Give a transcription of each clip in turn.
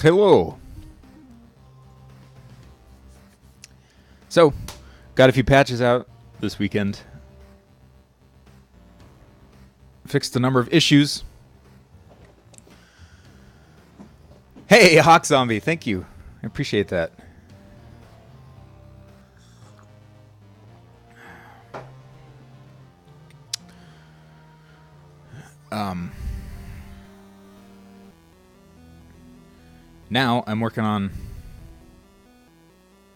hello. So, got a few patches out this weekend. Fixed a number of issues. Hey, Hawk Zombie, thank you. I appreciate that. Now I'm working on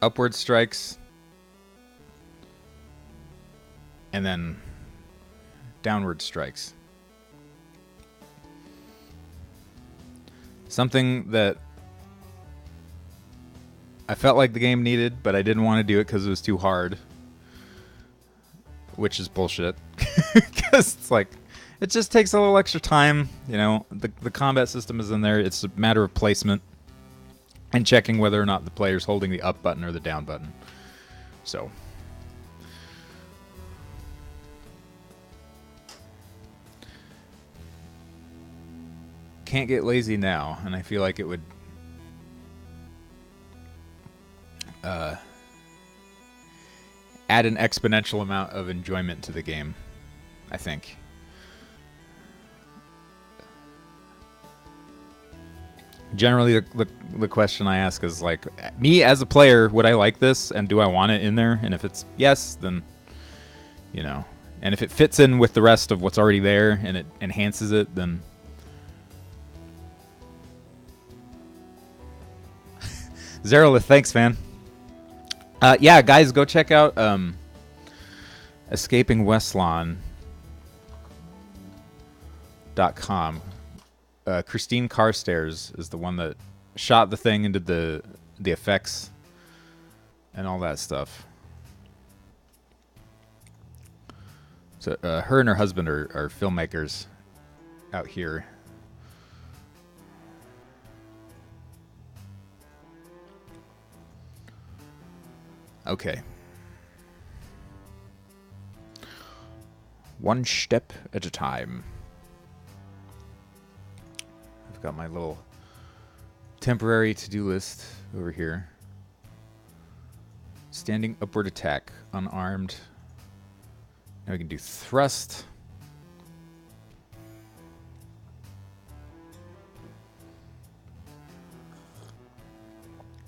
upward strikes and then downward strikes. Something that I felt like the game needed, but I didn't want to do it because it was too hard. Which is bullshit. Because it's like, it just takes a little extra time. You know, the combat system is in there. It's a matter of placement and checking whether or not the player's holding the up button or the down button. So. Can't get lazy now, and I feel like it would add an exponential amount of enjoyment to the game, I think. Generally, the question I ask is like, me as a player, would I like this, and do I want it in there? And if it's yes, then, you know. And if it fits in with the rest of what's already there and it enhances it, then... Zerolith, thanks, man. Yeah, guys, go check out escapingwestlawn.com. Christine Carstairs is the one that shot the thing and did the effects and all that stuff. So her and her husband are filmmakers out here. Okay. One step at a time. I've got my little temporary to-do list over here. Standing upward attack, unarmed. Now we can do thrust.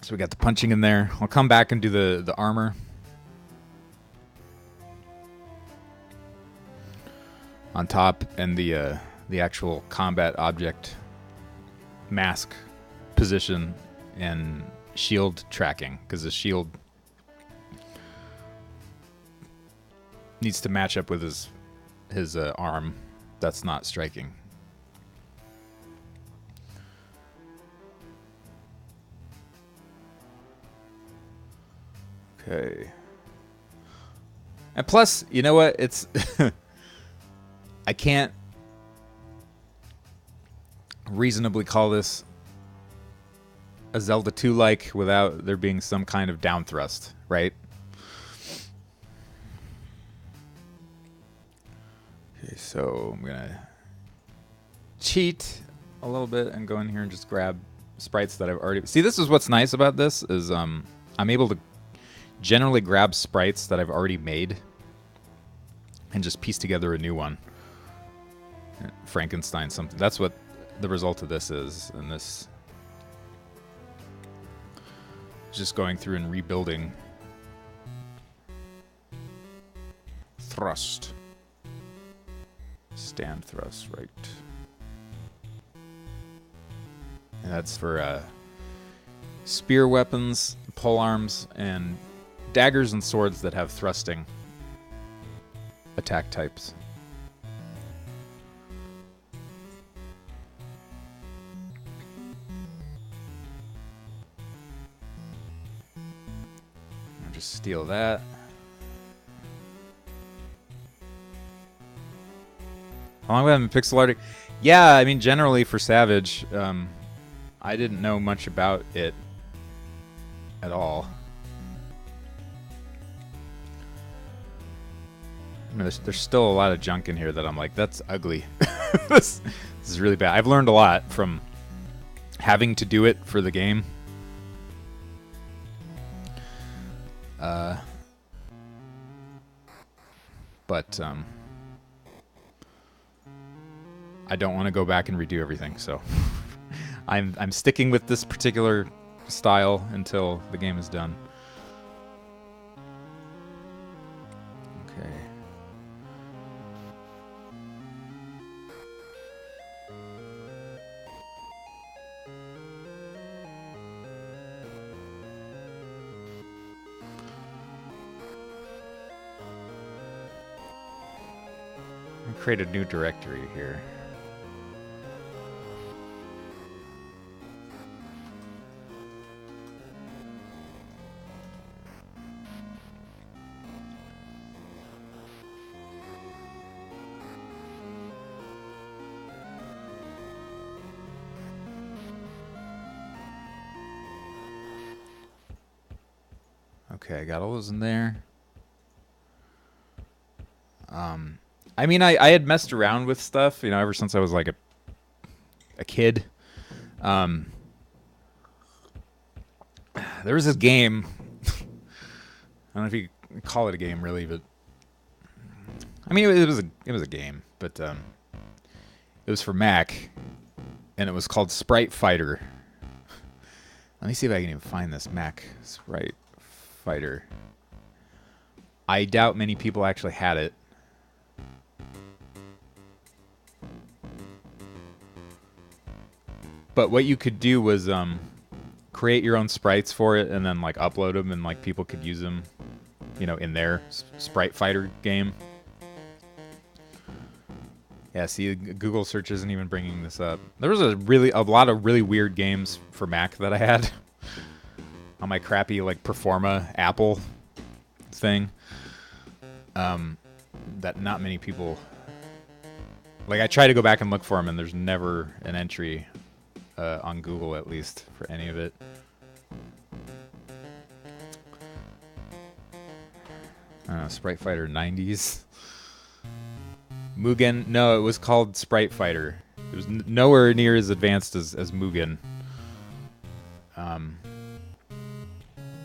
So we got the punching in there. I'll come back and do the armor. On top, and the actual combat object mask position and shield tracking, because the shield needs to match up with his arm that's not striking. Okay. And plus, you know what? It's I can't reasonably call this a Zelda 2-like without there being some kind of down thrust, right? Okay, so I'm gonna cheat a little bit and go in here and just grab sprites that I've already... See, this is what's nice about this, is I'm able to generally grab sprites that I've already made and just piece together a new one. Frankenstein something. That's what the result of this is. And this is just going through and rebuilding. Thrust. Stand thrust, right. And that's for spear weapons, pole arms, and daggers and swords that have thrusting attack types. I'll just steal that. How long have I been pixel arting? Yeah, I mean, generally for Savage, I didn't know much about it at all. I mean, there's still a lot of junk in here that I'm like, that's ugly. This is really bad. I've learned a lot from having to do it for the game. But I don't want to go back and redo everything, so I'm sticking with this particular style until the game is done. Okay. Create a new directory here. Okay, I got all those in there. I mean, I had messed around with stuff, ever since I was like a kid. There was this game. I don't know if you could call it a game, really, but I mean, it was a game, but it was for Mac, and it was called Sprite Fighter. Let me see if I can even find this Mac Sprite Fighter. I doubt many people actually had it. But what you could do was create your own sprites for it and then like upload them and like people could use them, in their Sprite Fighter game. Yeah, see, Google search isn't even bringing this up. There was a lot of really weird games for Mac that I had on my crappy like Performa Apple thing. That not many people like. I try to go back and look for them, and there's never an entry on Google, at least, for any of it. Sprite Fighter 90s. Mugen. No, it was called Sprite Fighter. It was nowhere near as advanced as Mugen.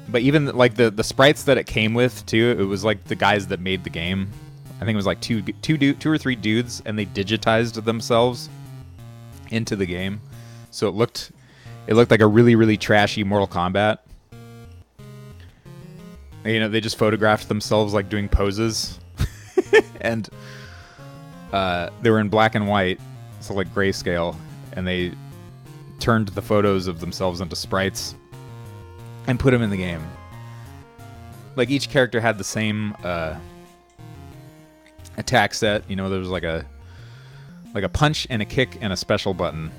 But even like the sprites that it came with too, it was like the guys that made the game. I think it was like two or three dudes, and they digitized themselves into the game, so it looked like a really, really trashy Mortal Kombat. They just photographed themselves like doing poses, and they were in black and white, so like grayscale, and they turned the photos of themselves into sprites and put them in the game. Like each character had the same attack set. There was like a punch and a kick and a special button.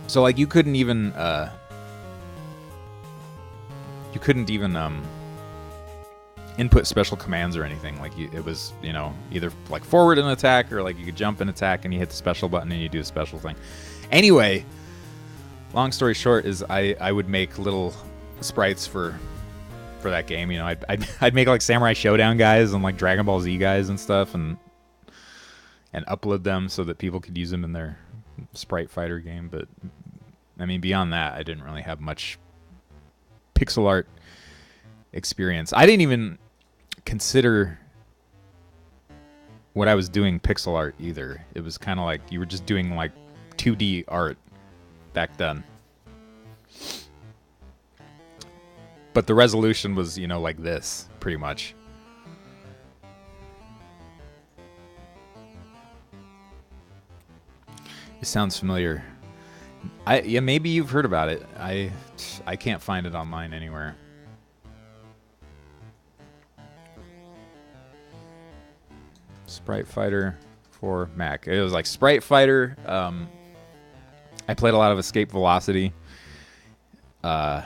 So like you couldn't even input special commands or anything. Like it was either like forward and attack, or like you could jump and attack and you hit the special button and you do a special thing. Anyway, long story short is I would make little sprites for that game. I'd make like Samurai Showdown guys and like Dragon Ball Z guys and stuff, and upload them so that people could use them in their Sprite Fighter game. But I mean, beyond that, I didn't really have much pixel art experience. I didn't even consider what I was doing pixel art either. It was kind of like you were just doing like 2D art back then. But the resolution was, like this, pretty much. It sounds familiar. Yeah, maybe you've heard about it. I can't find it online anywhere. Sprite Fighter for Mac. It was like Sprite Fighter. I played a lot of Escape Velocity. And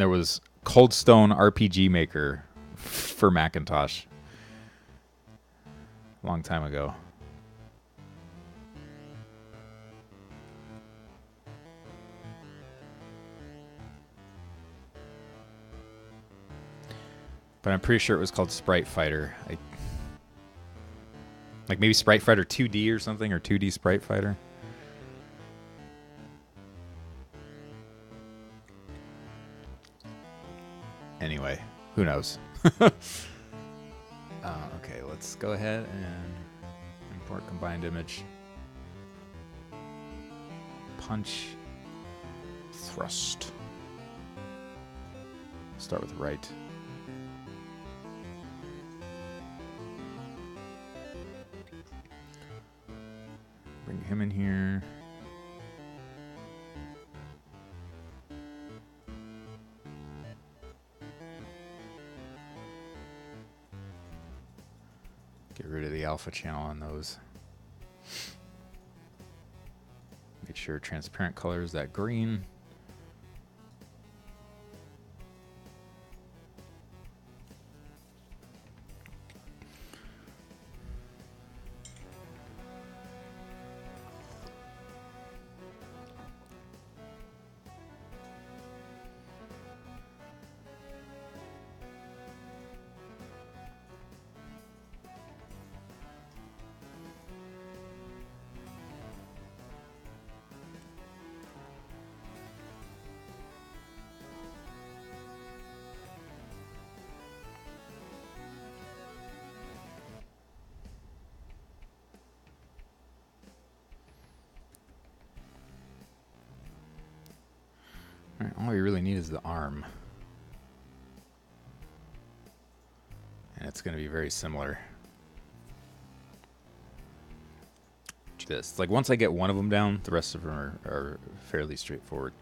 there was Cold Stone RPG Maker for Macintosh. A long time ago. But I'm pretty sure it was called Sprite Fighter. Like maybe Sprite Fighter 2D or something, or 2D Sprite Fighter. Anyway, who knows? Okay, let's go ahead and import combined image. Punch. Thrust. Start with right. Bring him in here. Get rid of the alpha channel on those. Make sure transparent color is that green. All right, all we really need is the arm. And it's going to be very similar to this. Like once I get one of them down, the rest of them are fairly straightforward.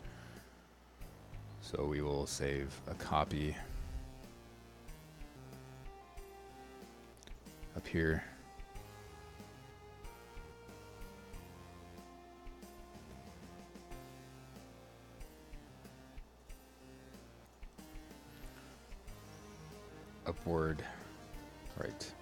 So we will save a copy up here. Upward, right.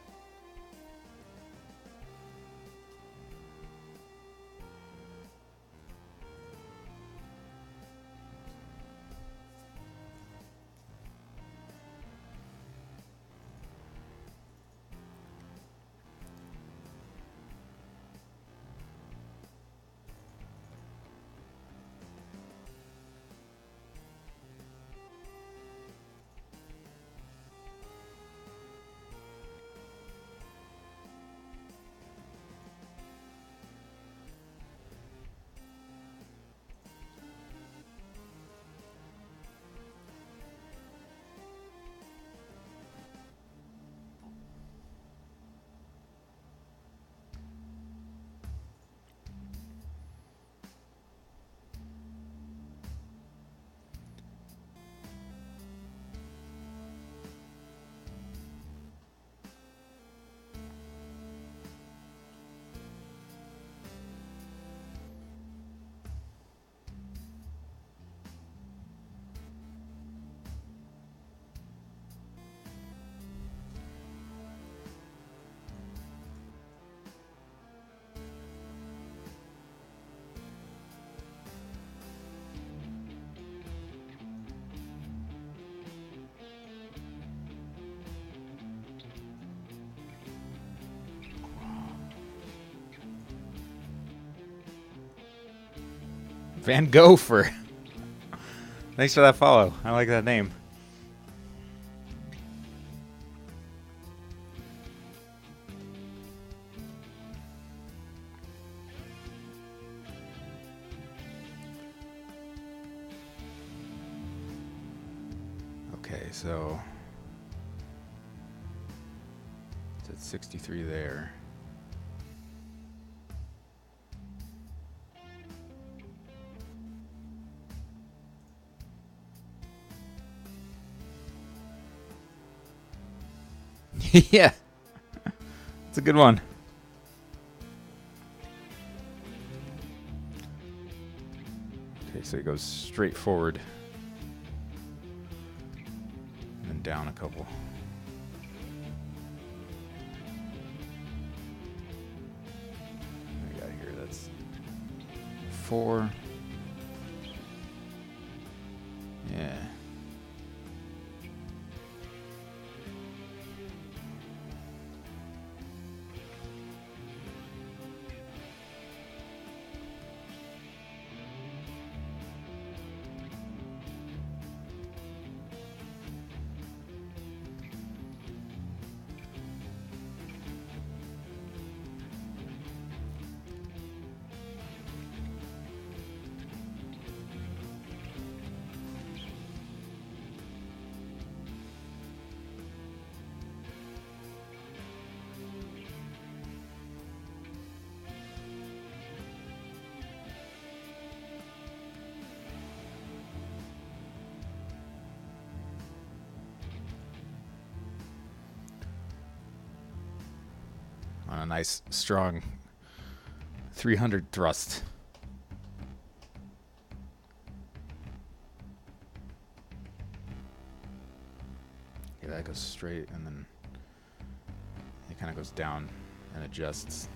Van Gogh. Thanks for that follow. I like that name. Okay, so it's at 63 there. Yeah, it's a good one. Okay, so it goes straight forward and then down a couple. What do we got here? That's 4. Yeah. a nice, strong 300 thrust. Yeah, that goes straight, and then it kind of goes down and adjusts.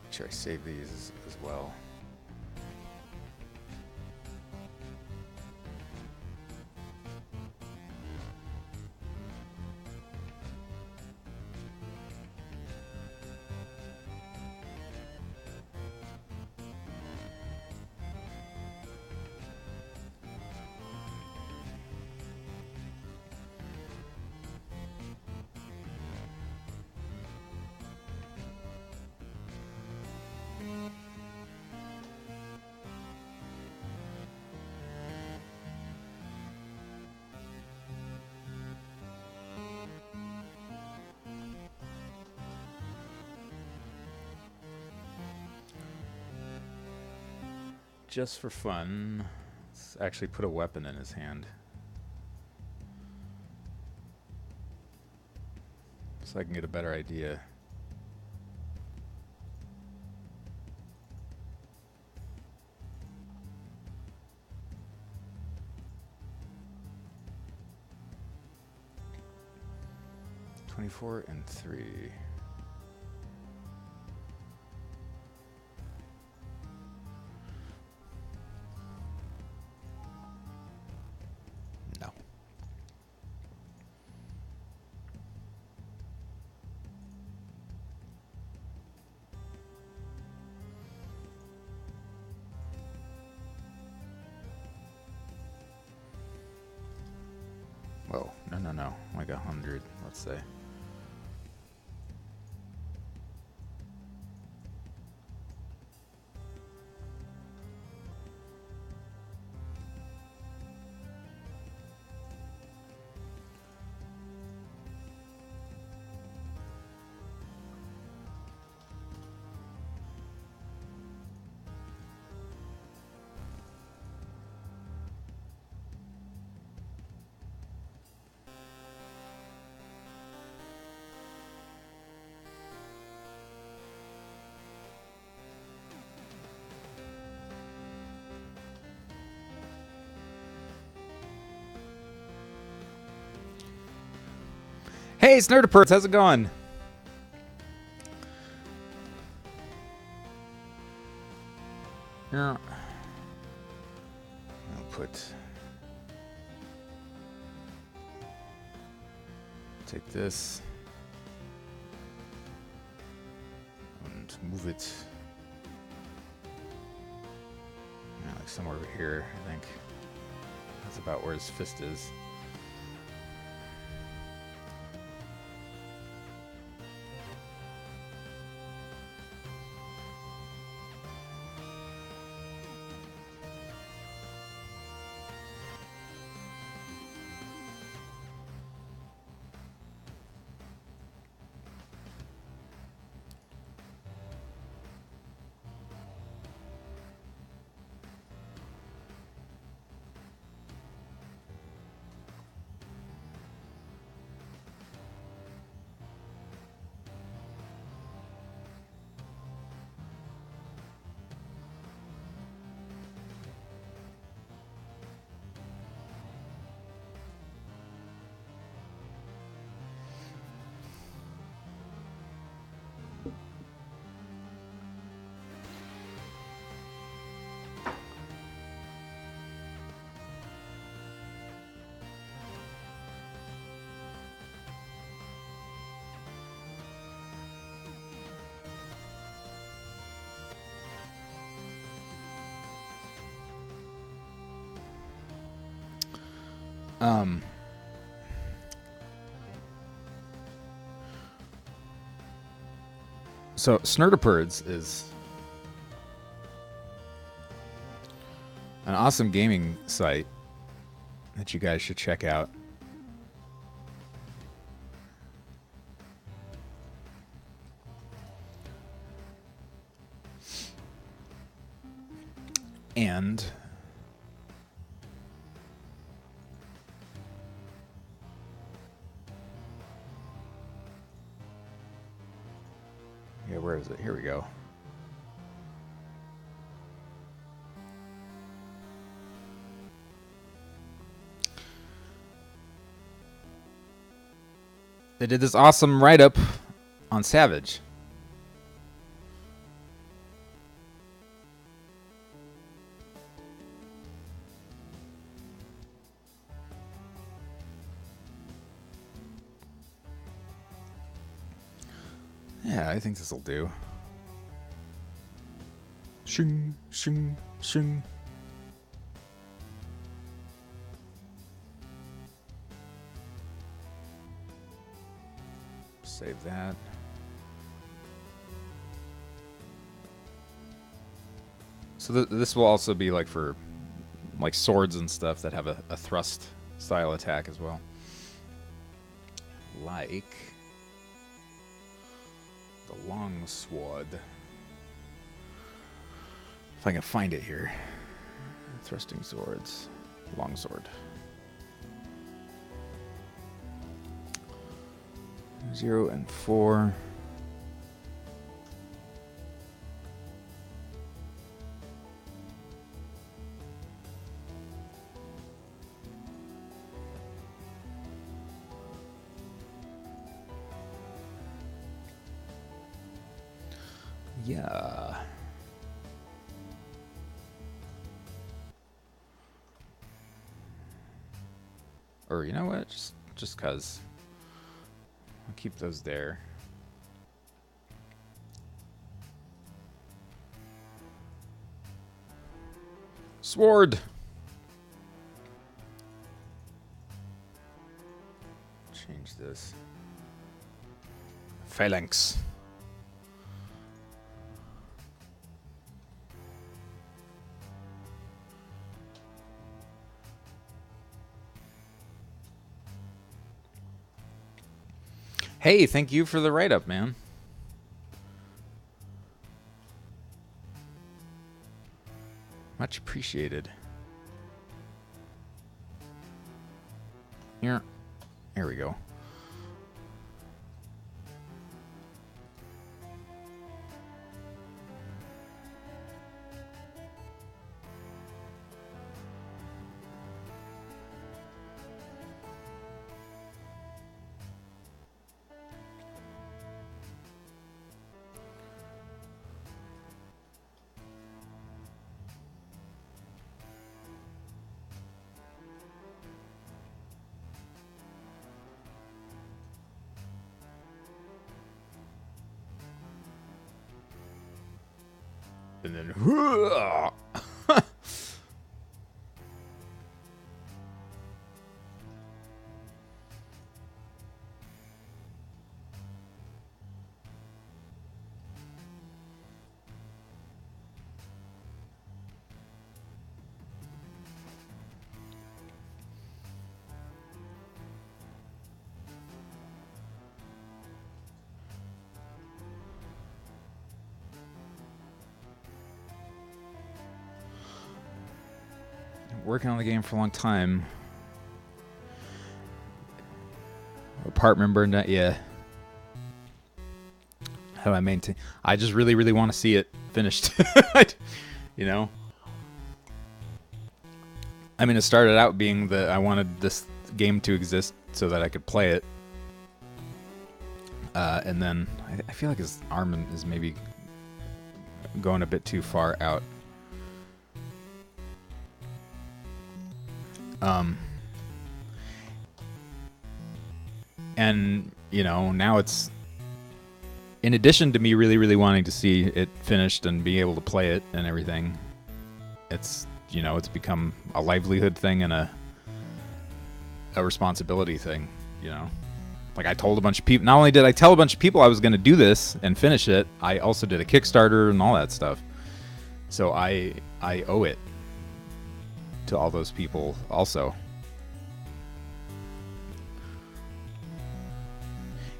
Make sure I save these as well. Just for fun, let's actually put a weapon in his hand. So I can get a better idea. $24 and $3. No. Whoa, no. Like 100, let's say. Hey, it's Nerdiperts, how's it going? Yeah. I'll take this and move it like somewhere over here, I think. That's about where his fist is. So Snurtipurds is an awesome gaming site that you guys should check out. And yeah, where is it? Here we go. They did this awesome write-up on Savage. Yeah, I think this will do. Shing, shing, shing. Save that. So this will also be like for like swords and stuff that have a thrust style attack as well. Like the longsword. If I can find it here. Thrusting swords. Longsword. 0 and 4. Yeah. Or you know what? Just 'cause I'll keep those there. Sword. Change this. Phalanx. Hey, thank you for the write-up, man. Much appreciated. Here. There we go. And then working on the game for a long time. Apartment burned down. Yeah. How do I maintain? I just really, really want to see it finished. You know? I mean, it started out being that I wanted this game to exist so that I could play it. And then I feel like his arm is maybe going a bit too far out. And, you know, now it's, in addition to me really, really wanting to see it finished and be able to play it and everything, it's, you know, it's become a livelihood thing and a responsibility thing, you know. Like I told a bunch of people. Not only did I tell a bunch of people I was going to do this and finish it, I also did a Kickstarter and all that stuff. So I owe it to all those people also.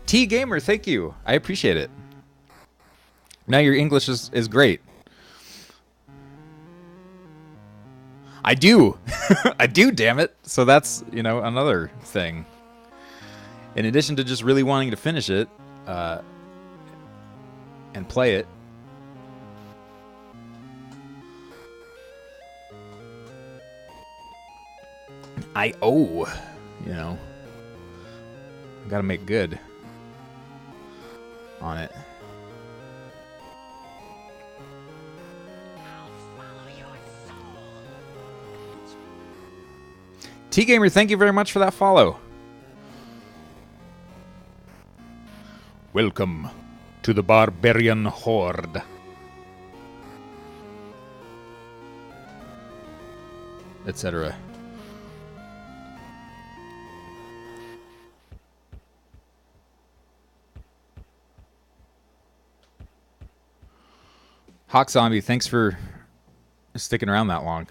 T Gamer, thank you. I appreciate it. Now your English is great. I do. I do, damn it. So that's, you know, another thing. In addition to just really wanting to finish it and play it, I owe, you know. I gotta make good on it. T-Gamer, thank you very much for that follow. Welcome to the Barbarian Horde. Etc. Hawk Zombie, thanks for sticking around that long.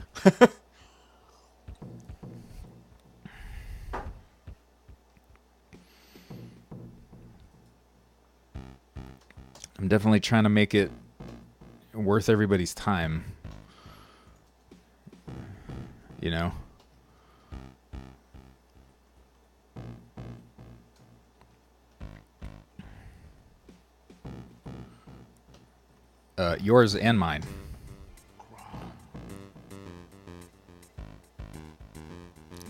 I'm definitely trying to make it worth everybody's time. You know? Yours and mine.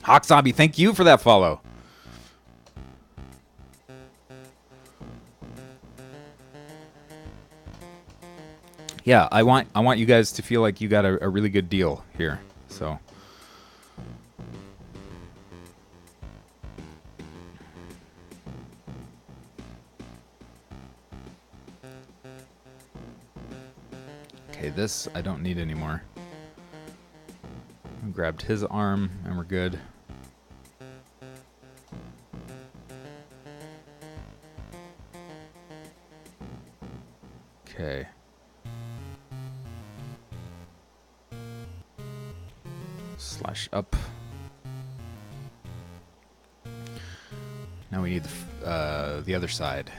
Hawk Zombie, thank you for that follow. Yeah, I want you guys to feel like you got a really good deal here. So okay, this I don't need anymore. I grabbed his arm and we're good. Okay. Slash up. Now we need the other side.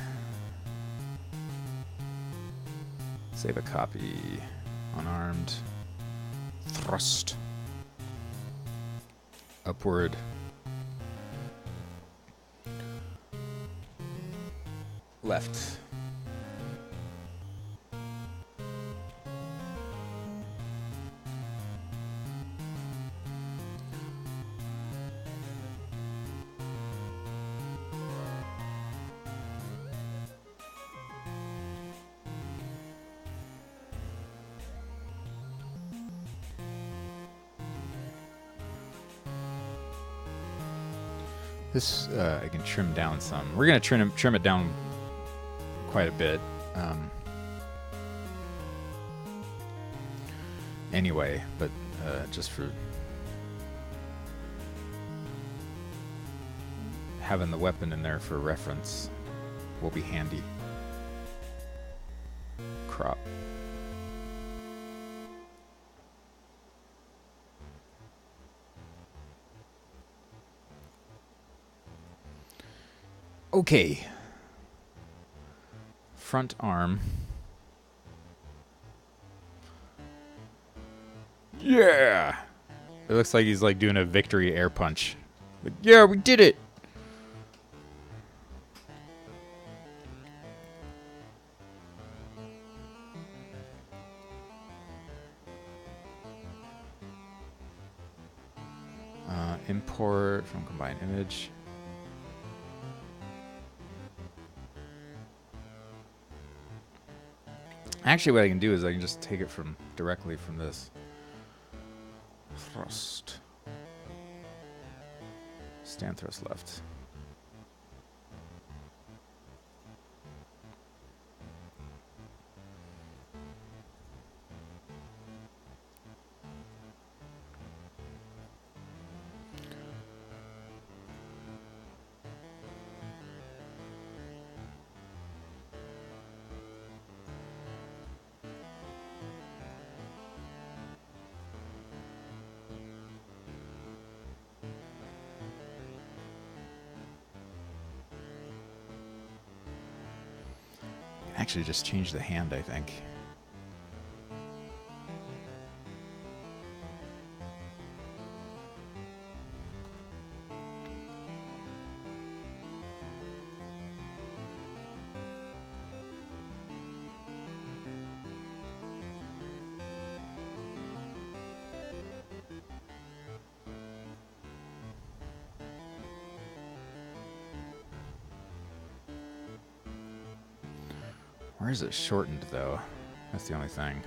Save a copy. Unarmed. Thrust. Upward. Left. This I can trim down some. We're gonna trim it down quite a bit. Anyway, but just for having the weapon in there for reference will be handy. Crop. Okay. Front arm. Yeah! It looks like he's like doing a victory air punch. Like, yeah, we did it! Import from combined image. Actually, what I can do is I can just take it from directly from this. Thrust. Stand thrust left. actually just change the hand, I think. Where is it shortened, though? That's the only thing.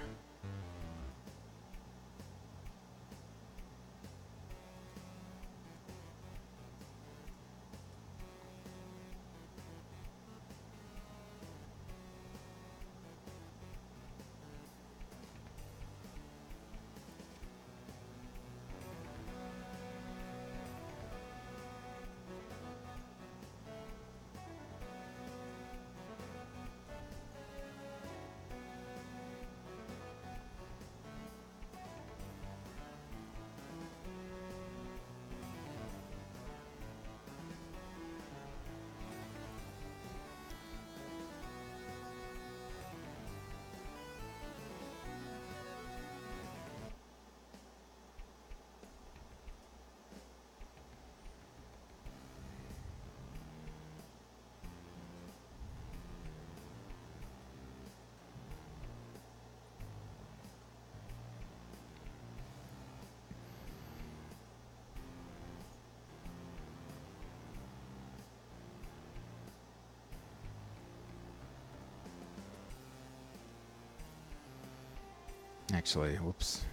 Actually, whoops.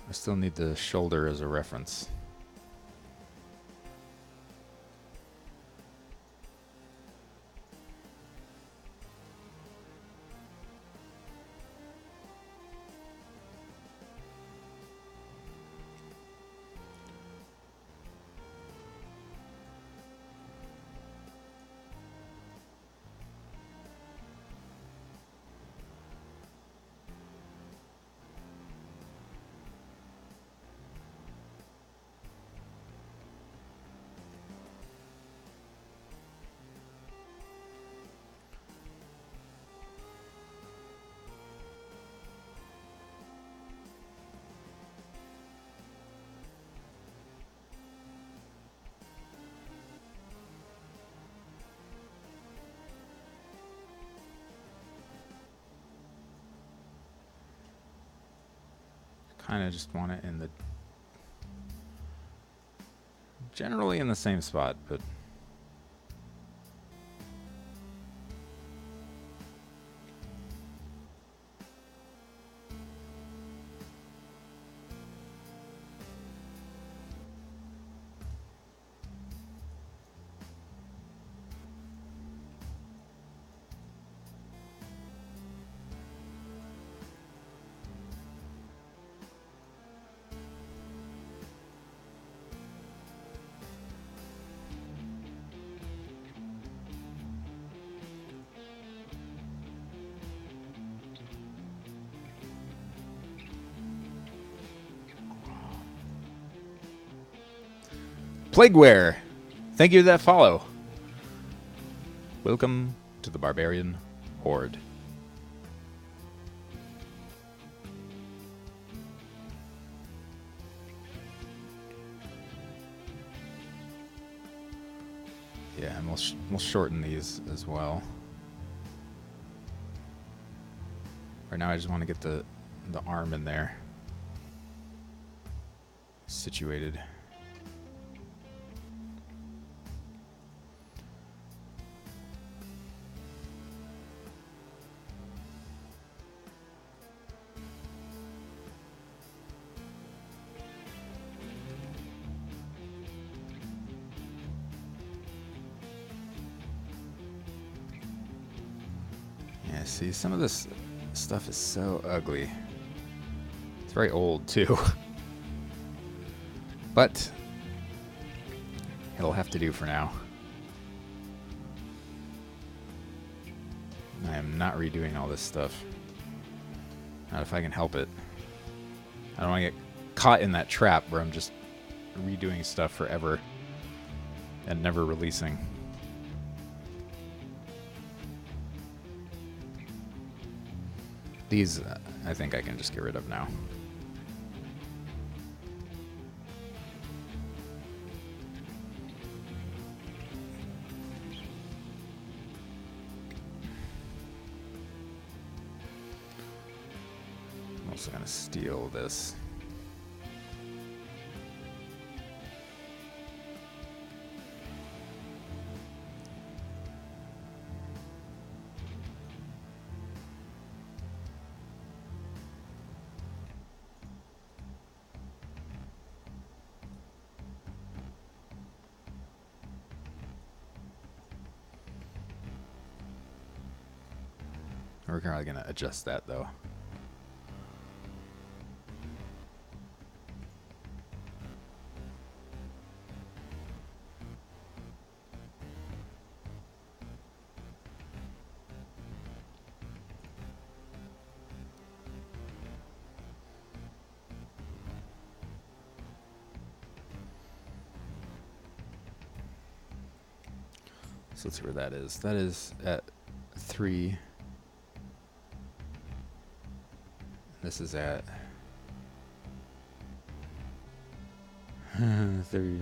I still need the shoulder as a reference. Kind of just want it in the... generally in the same spot, but... Plagueware! Thank you for that follow. Welcome to the Barbarian Horde. Yeah, and we'll shorten these as well. Right now I just want to get the arm in there. Situated. Yeah, see, some of this stuff is so ugly. It's very old, too. But it'll have to do for now. I am not redoing all this stuff. Not if I can help it. I don't want to get caught in that trap where I'm just redoing stuff forever and never releasing. These, I think I can just get rid of now. I'm also going to steal this. We're probably going to adjust that, though. So let's see where that is. That is at 3. This is at 30.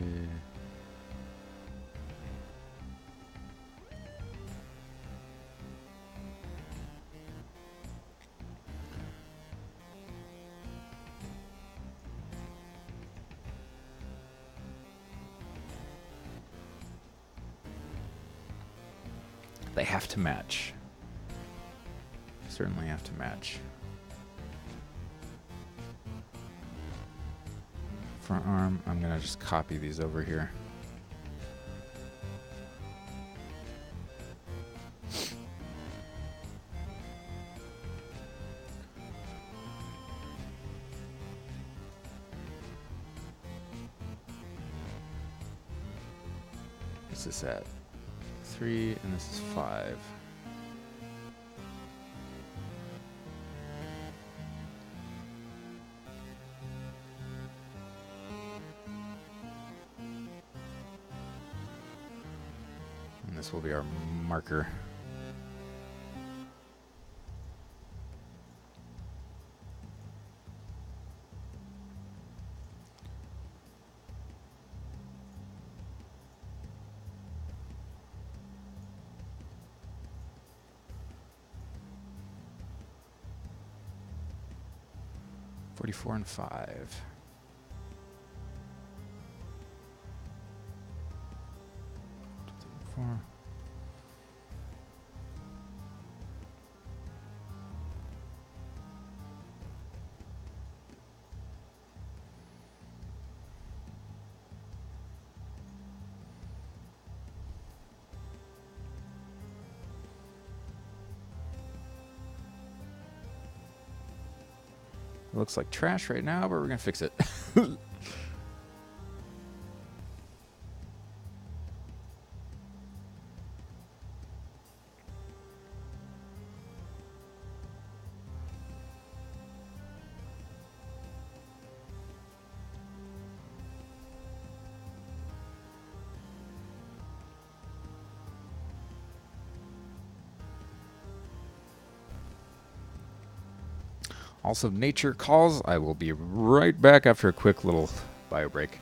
They have to match. Certainly have to match. Front arm, I'm gonna just copy these over here. This is at 3 and this is 5. And this will be our marker. Four and 5. Four. It looks like trash right now, but we're gonna fix it. Also, nature calls. I will be right back after a quick little bio break.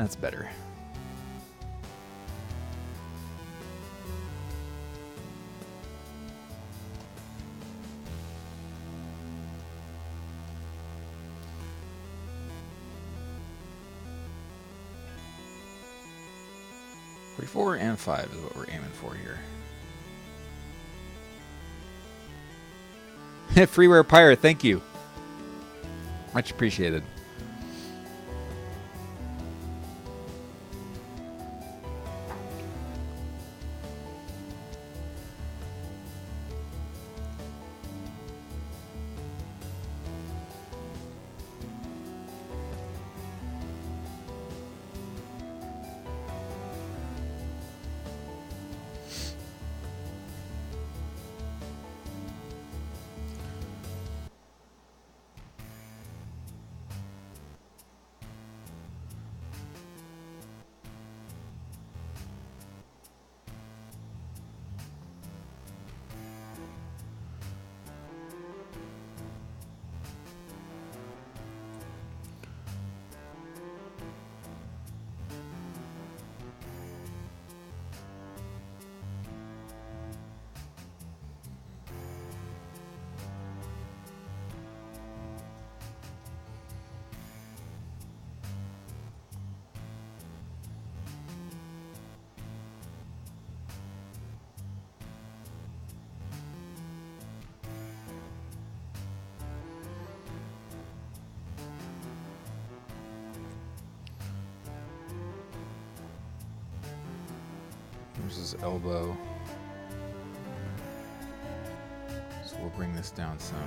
That's better. Four and 5 is what we're aiming for here. Freeware Pirate, thank you. Much appreciated. There's his elbow. So we'll bring this down some.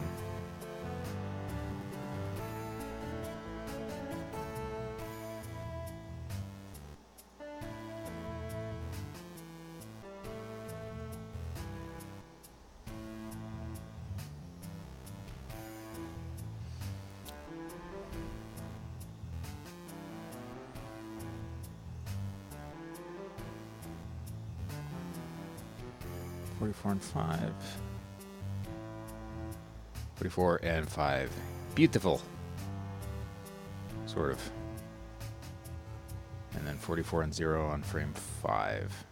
And 5. 44 and 5. Beautiful. Sort of. And then 44 and 0 on frame 5.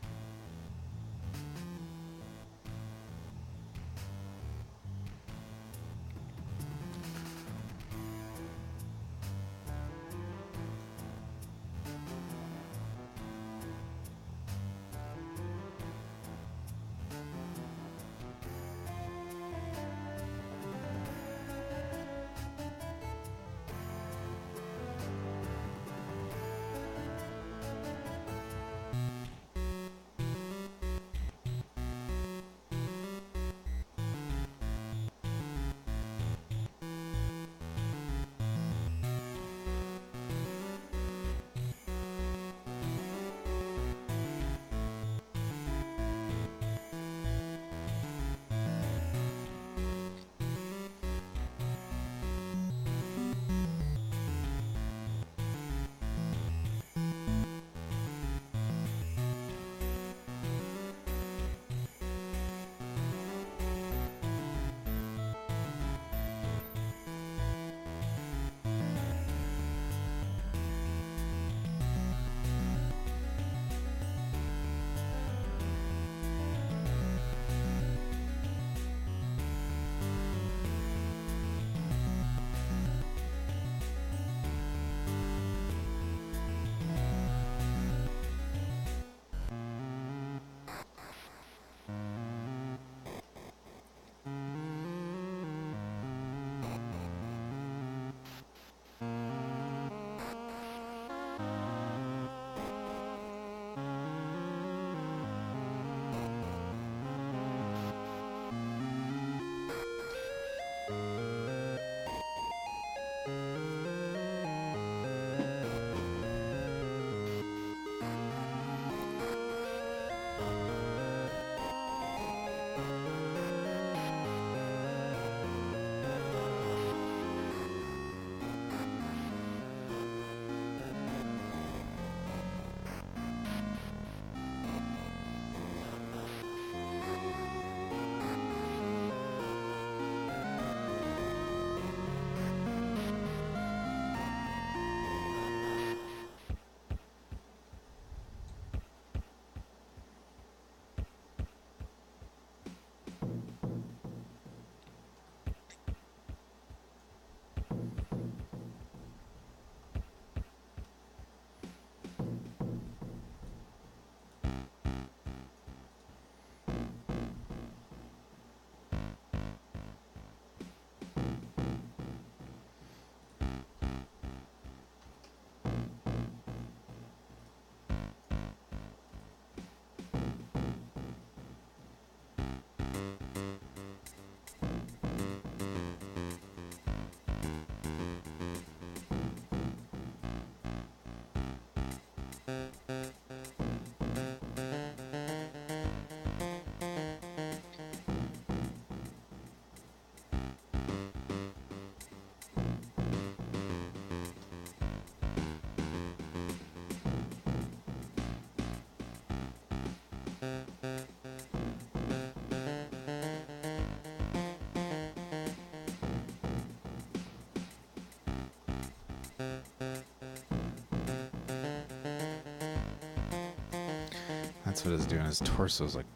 That's what it's doing. His torso's like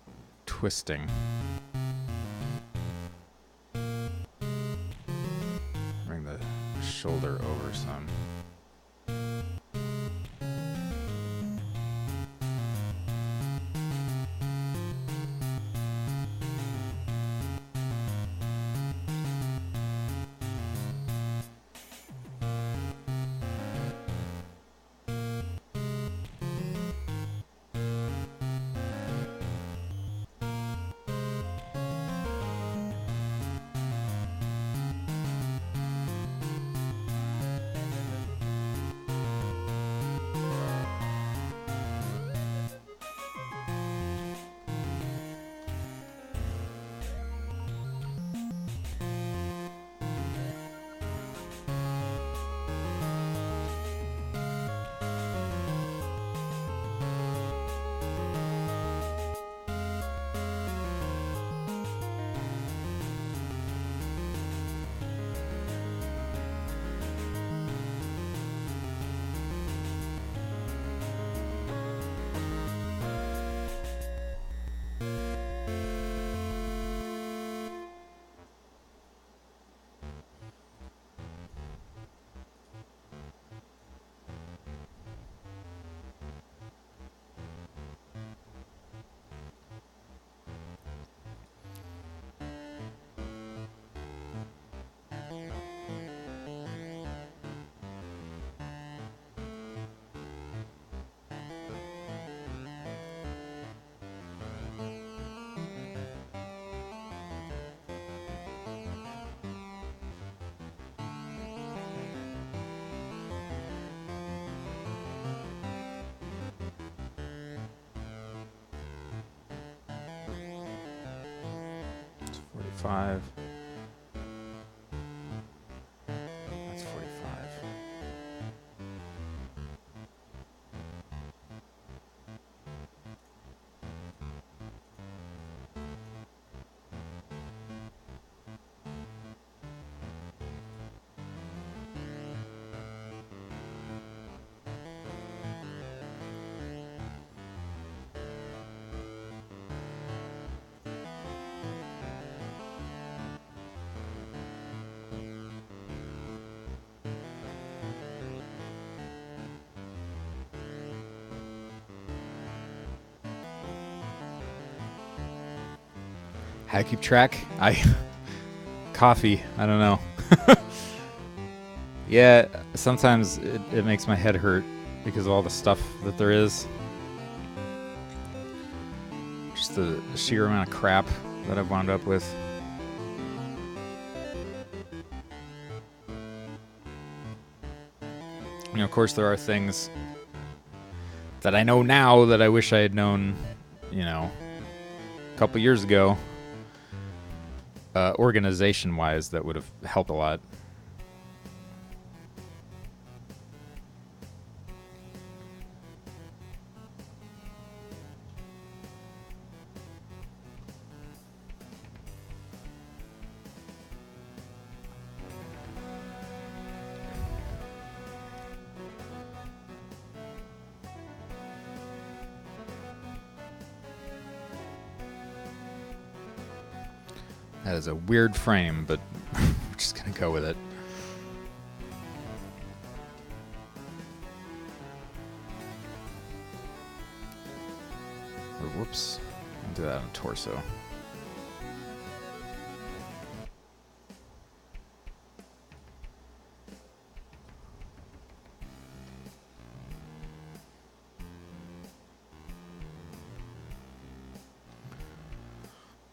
twisting. Bring the shoulder over some. It's 45. That's 45. How to keep track? Coffee. I don't know. Yeah, sometimes it makes my head hurt because of all the stuff that there is. Just the sheer amount of crap that I've wound up with. You know, of course, there are things that I know now that I wish I had known, you know, a couple years ago. Organization-wise, that would have helped a lot. That is a weird frame, but we're just going to go with it. Or whoops. I'll do that on torso.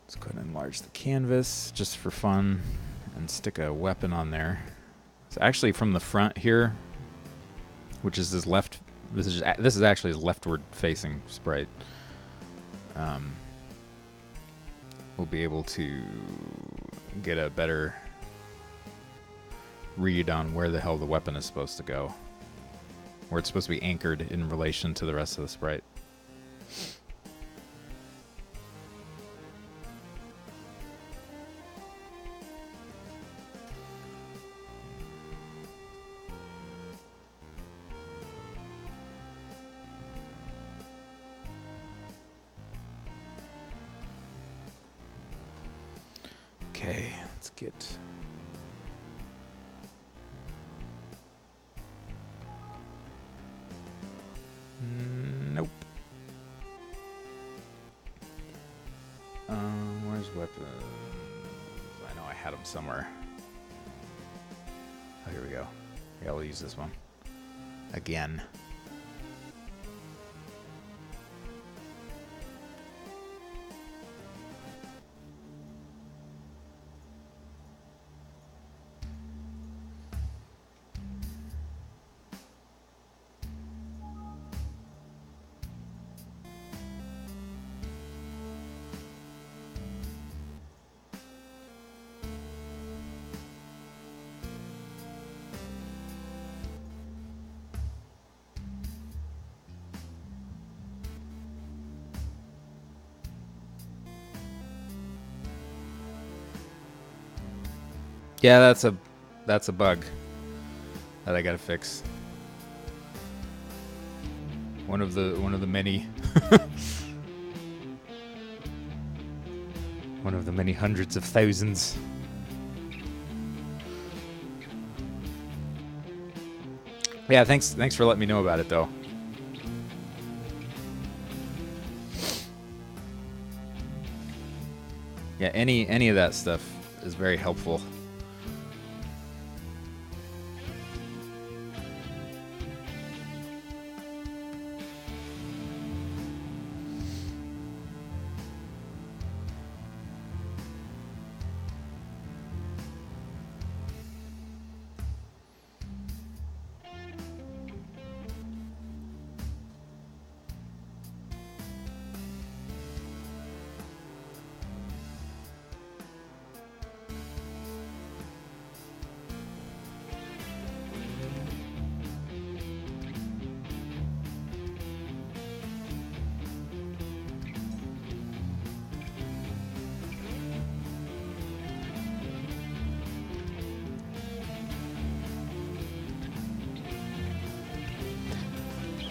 Let's go ahead and enlarge the canvas just for fun and stick a weapon on there. It's actually from the front here, which is his left. This is actually his leftward facing sprite. We'll be able to get a better read on where the hell the weapon is supposed to go, where it's supposed to be anchored in relation to the rest of the sprite. Okay, let's get... Nope. Where's weapons? I know I had them somewhere. Oh, here we go. Yeah, we'll use this one. Again. Yeah, that's a bug that I gotta fix. One of the many one of the many hundreds of thousands. Yeah, thanks for letting me know about it though. Yeah, any of that stuff is very helpful.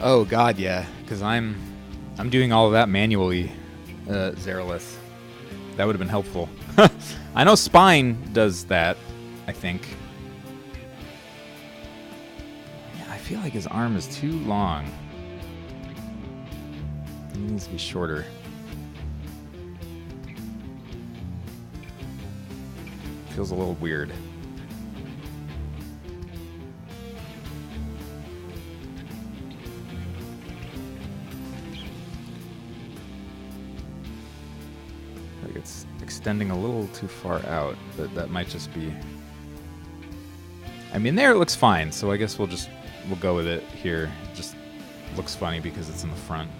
Oh god, yeah, because I'm doing all of that manually, Zerolith. That would have been helpful. I know Spine does that, I think. Yeah, I feel like his arm is too long. It needs to be shorter. Feels a little weird. It's extending a little too far out, but that might just be... I mean, there it looks fine, so I guess we'll go with it here. It just looks funny because it's in the front.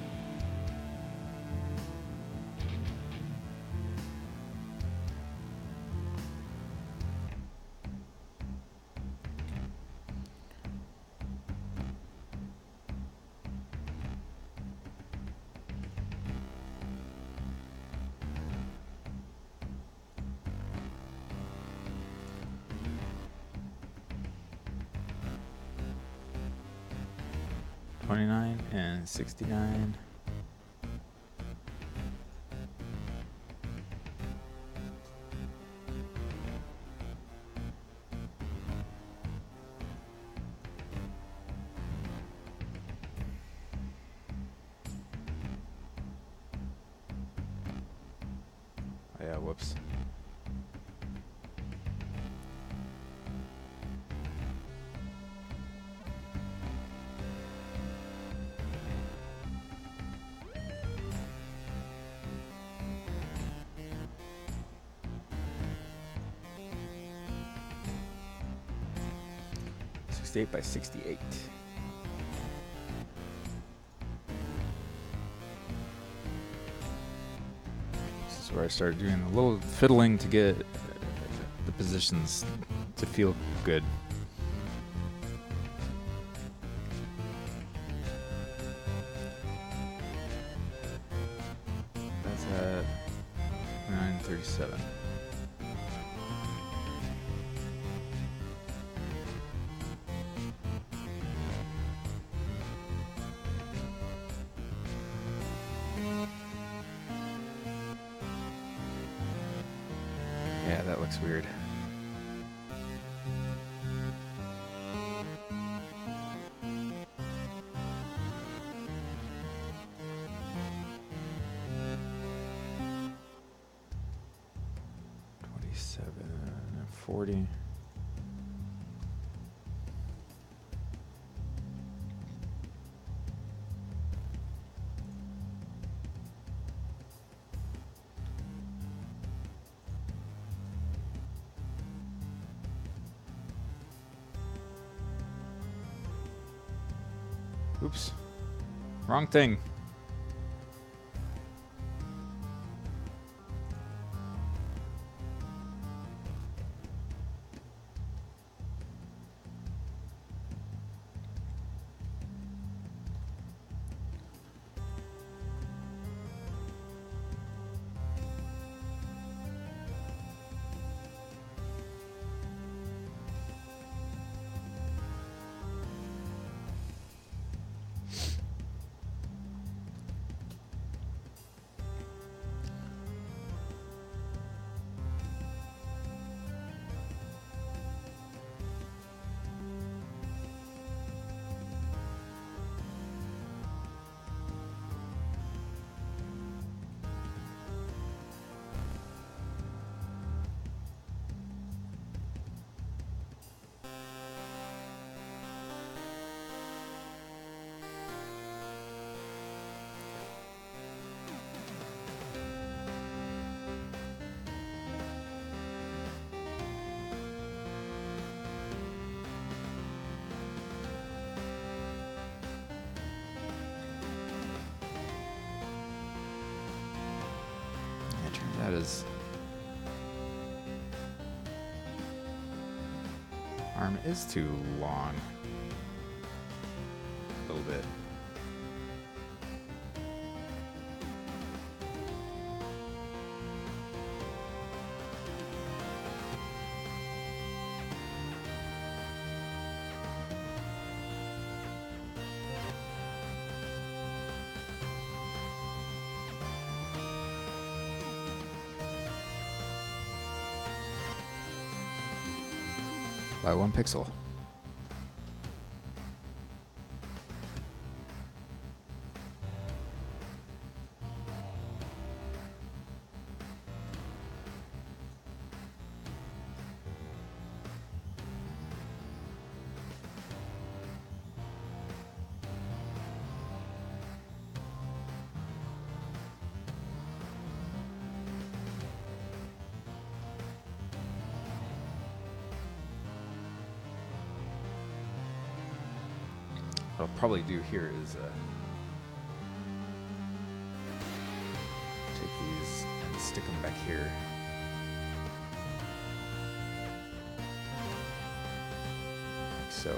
And 69. Oh, yeah, whoops. By 68. This is where I started doing a little fiddling to get the positions to feel good. That's at 9:37. looks weird. $27, $40. Oops. Wrong thing. That is... arm is too long. A little bit. By 1 pixel. What I'll probably do here is take these and stick them back here. Like so.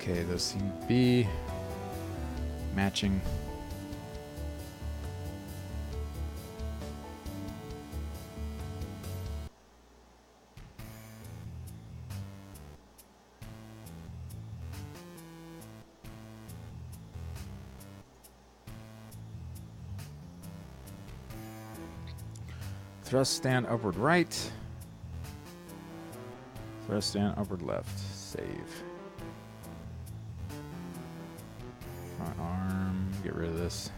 Okay, those seem to be matching. Thrust, stand, upward right. Thrust, stand, upward left. Save. Front arm. Get rid of this.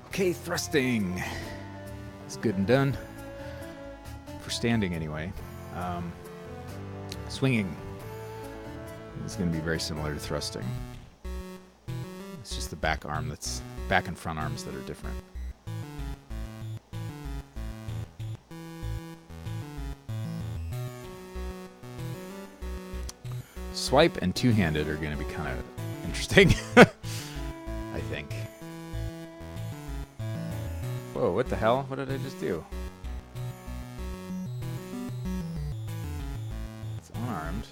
Okay, thrusting. It's good and done. For standing, anyway. Swinging is going to be very similar to thrusting. It's just the back and front arms that are different. Swipe and two-handed are going to be kind of interesting, I think. Whoa, what the hell? What did I just do? It's unarmed.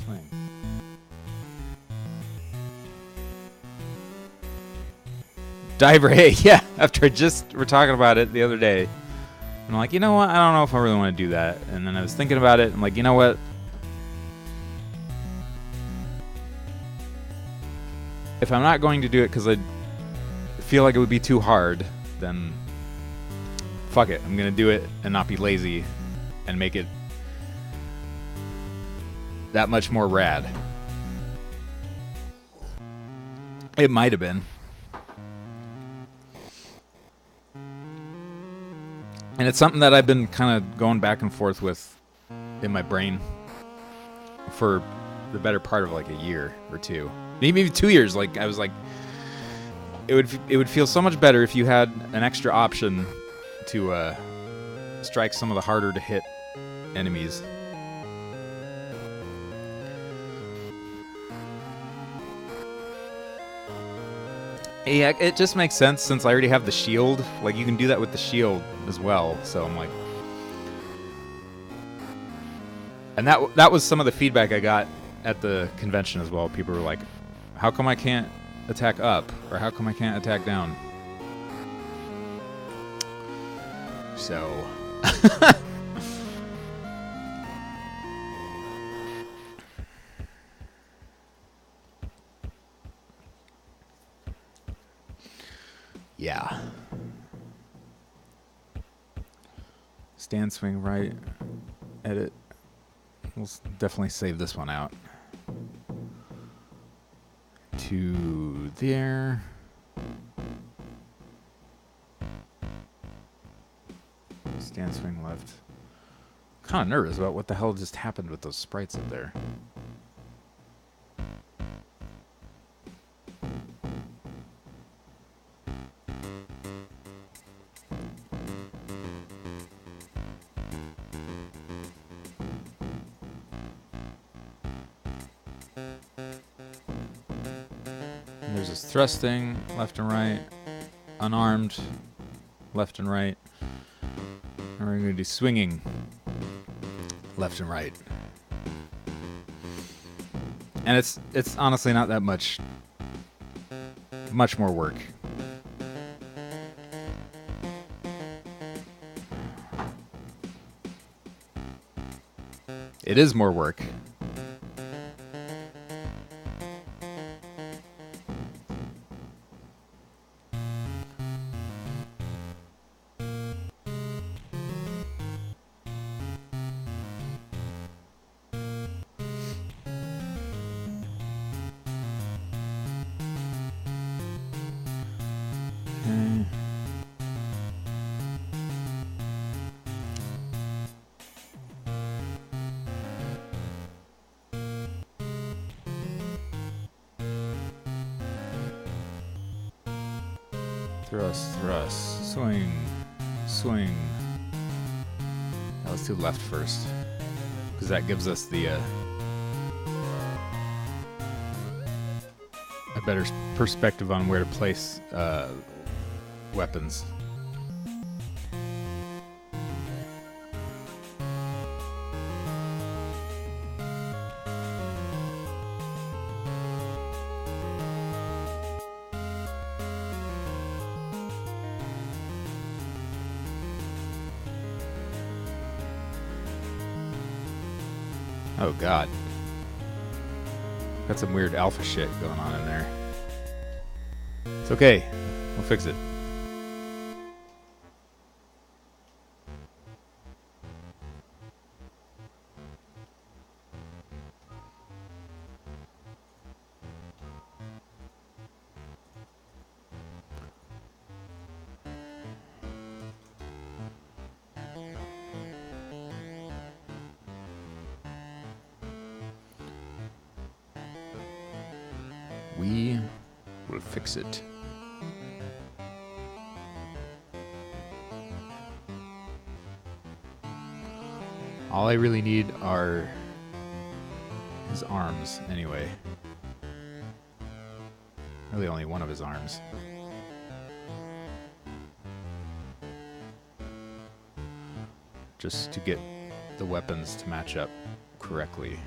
Swing. Dive ray, yeah. After we're talking about it the other day. I'm like, you know what? I don't know if I really want to do that. And then I was thinking about it. I'm like, you know what? If I'm not going to do it because I feel like it would be too hard, then fuck it. I'm going to do it and not be lazy and make it that much more rad. It might have been. And it's something that I've been kind of going back and forth with in my brain for the better part of like a year or two. Maybe 2 years. Like I was like, it would feel so much better if you had an extra option to strike some of the harder to hit enemies. Yeah, it just makes sense since I already have the shield. Like you can do that with the shield as well. So I'm like, and that was some of the feedback I got at the convention as well. People were like, how come I can't attack up? Or how come I can't attack down? So... yeah. Stand, swing, right, edit. We'll definitely save this one out. To there. Stand, swing, left. Kind of nervous about what the hell just happened with those sprites up there. there's this thrusting, left and right. Unarmed, left and right. And we're going to do swinging, left and right. And it's honestly not that much more work. It is more work. Thrust, thrust, swing, swing. Now let's do left first, because that gives us the a better perspective on where to place weapons. Oh god. Got some weird alpha shit going on in there. It's okay. We'll fix it. We will fix it. All I really need are his arms, anyway. Really only one of his arms. Just to get the weapons to match up correctly.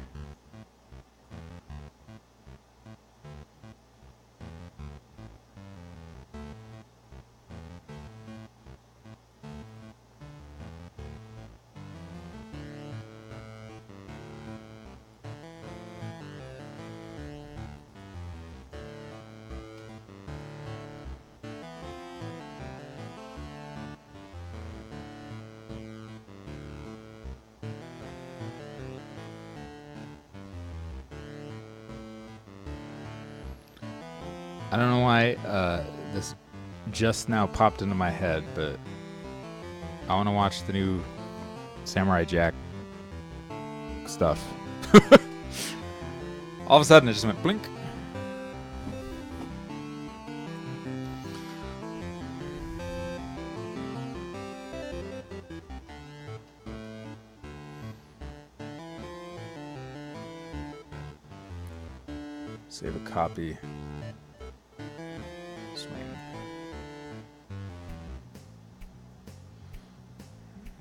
I don't know why this just now popped into my head, but I want to watch the new Samurai Jack stuff. All of a sudden, it just went blink. Save a copy. Swing.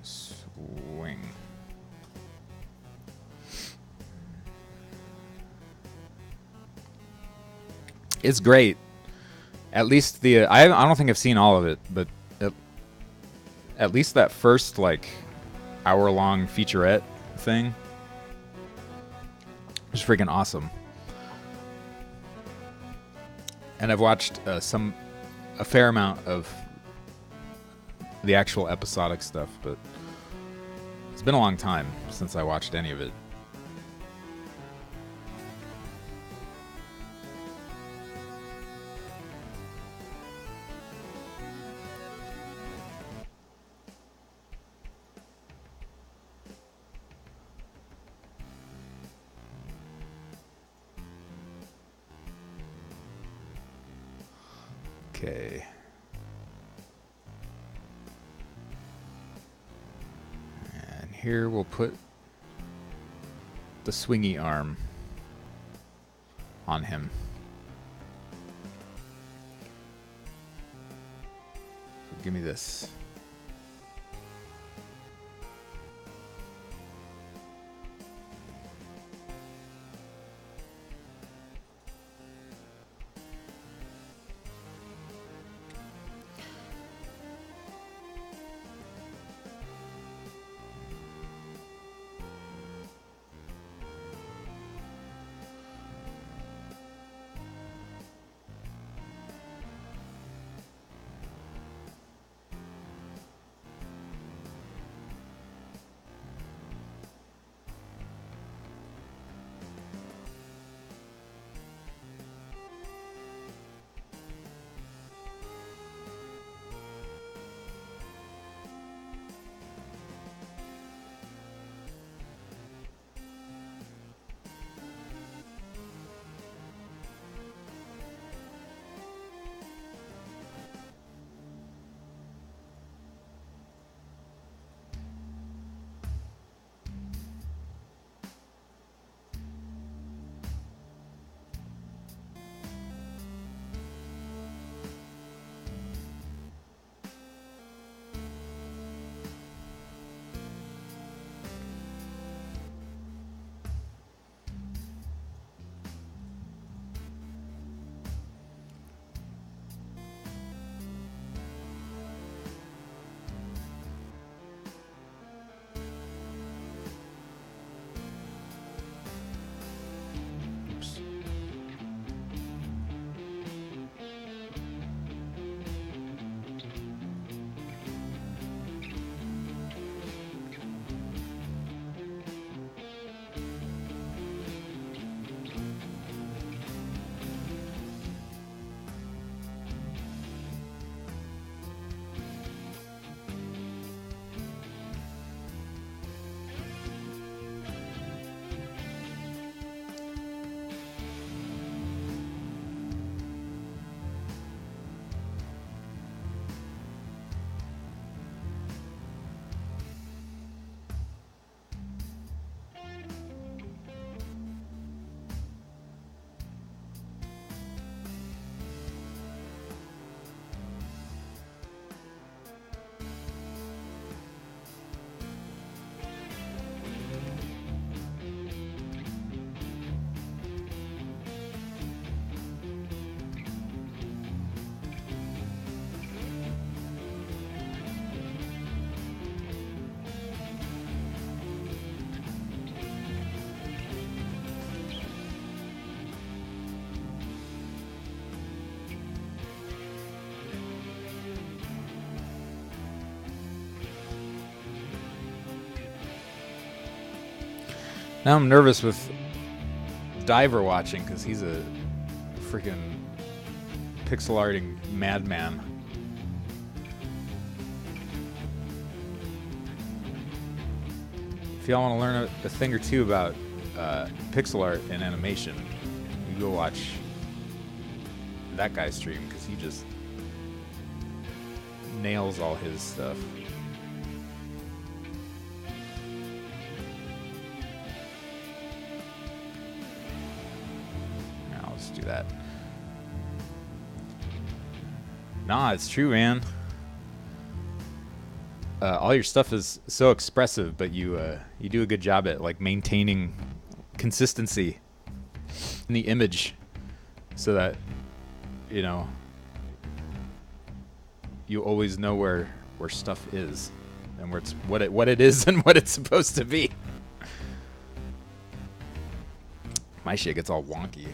Swing. It's great. At least the I don't think I've seen all of it, but at least that first like hour-long featurette thing was freaking awesome. And I've watched a fair amount of the actual episodic stuff, but it's been a long time since I watched any of it. Okay. And here we'll put the swingy arm on him. Give me this. Now I'm nervous with Diver watching because he's a freaking pixel arting madman. If y'all want to learn a thing or two about pixel art and animation, you go watch that guy's stream because he just nails all his stuff. Do that. Nah, it's true, man. All your stuff is so expressive, but you do a good job at like maintaining consistency in the image, so that you know you always know where stuff is and where it's what it is and what it's supposed to be. My shit gets all wonky.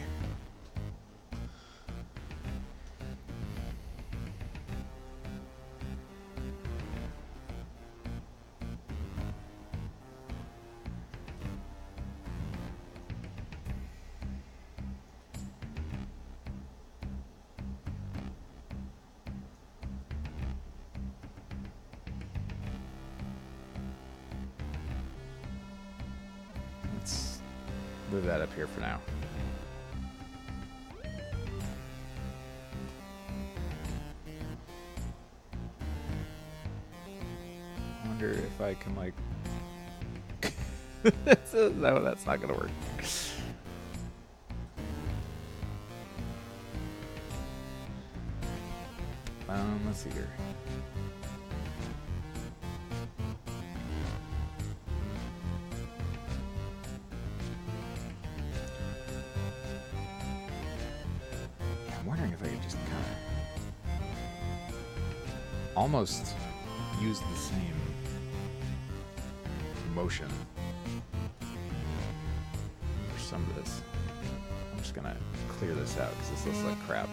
Move that up here for now. I wonder if I can like no, that's not gonna work. let's see here. I'm wondering if I could just kind of almost use the same motion for some of this. I'm just gonna clear this out because this looks like crap.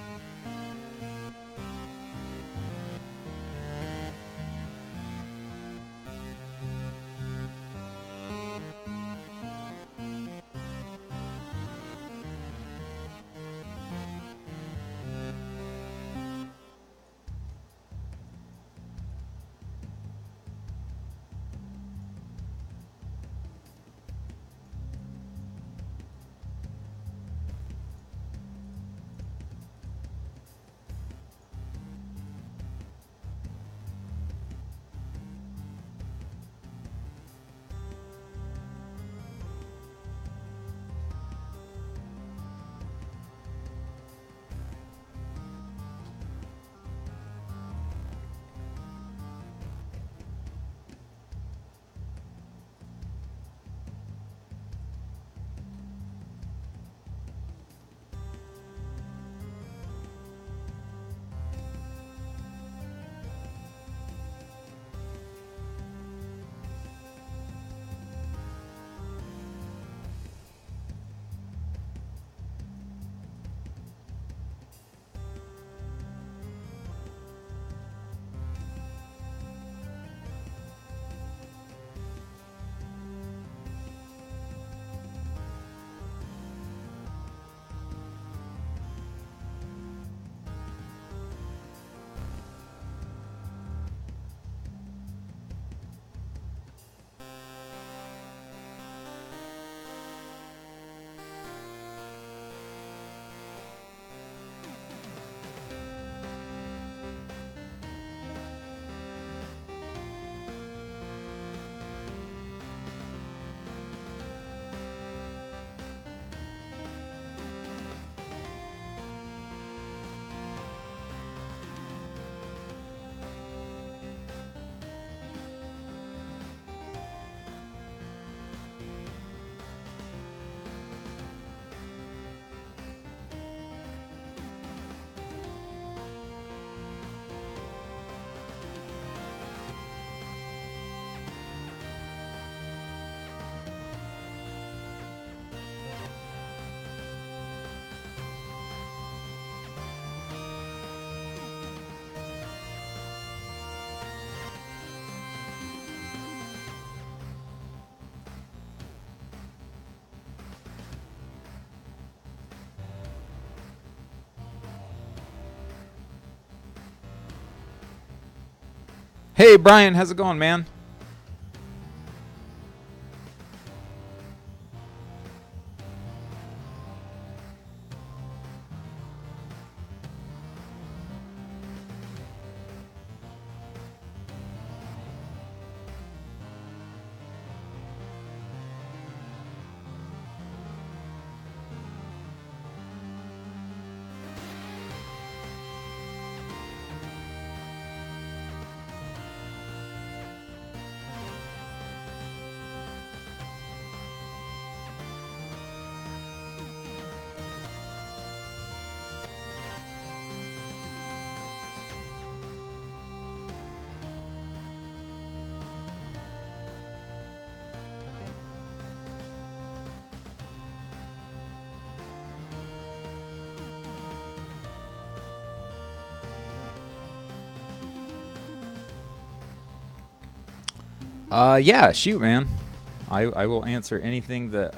Hey, Brian, how's it going, man? Yeah, shoot, man. I will answer anything that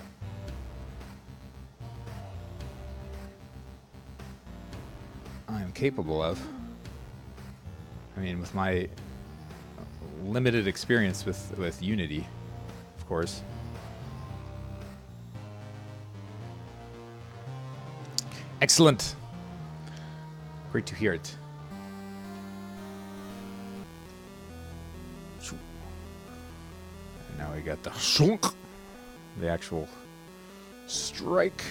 I'm capable of. I mean, with my limited experience with Unity, of course. Excellent. Great to hear it. And now we got the shunk, the actual strike.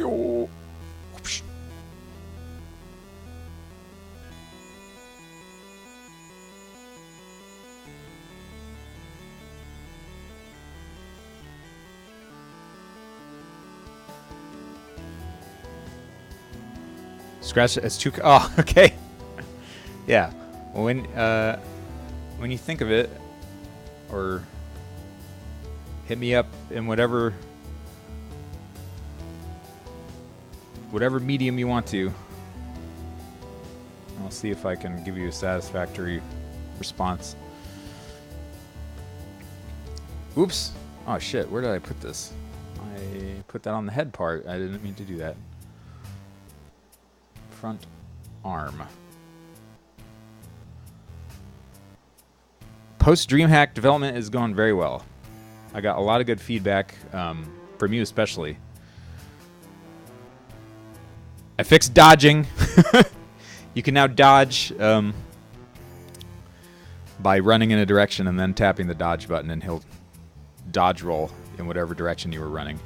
Yo. Scratch it's too. Oh, okay. Yeah. When you think of it, or hit me up in whatever medium you want to. I'll see if I can give you a satisfactory response. Oops. Oh shit, where did I put this? I put that on the head part. I didn't mean to do that. Front arm. Post DreamHack development is going very well. I got a lot of good feedback from you especially. I fixed dodging. You can now dodge by running in a direction and then tapping the dodge button, and he'll dodge roll in whatever direction you were running.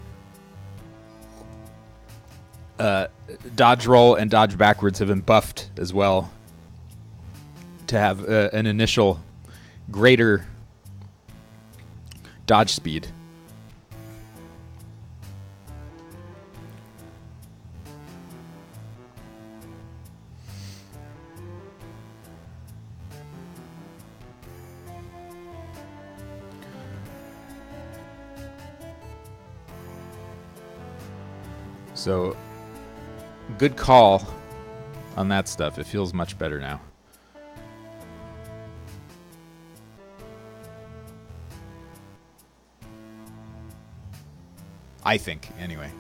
Dodge roll and dodge backwards have been buffed as well to have an initial greater dodge speed. So, good call on that stuff. It feels much better now. I think, anyway.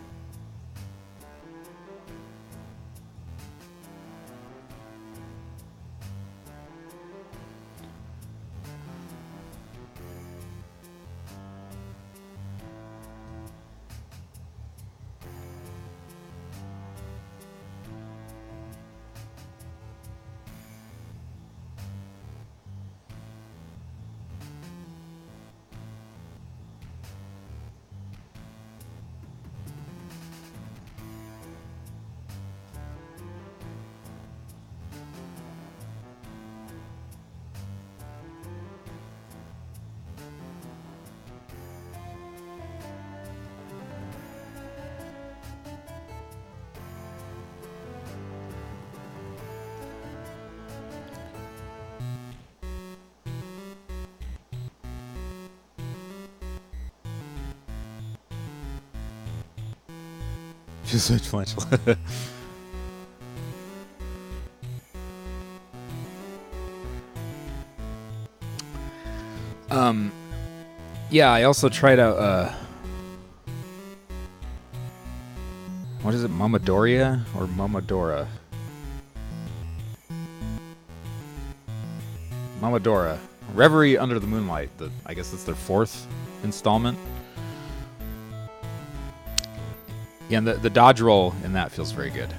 Just so influential. Yeah, I also tried out, what is it, Momodoria or Momodora? Momodora. Reverie Under the Moonlight. I guess it's their 4th installment. Yeah, and the dodge roll in that feels very good.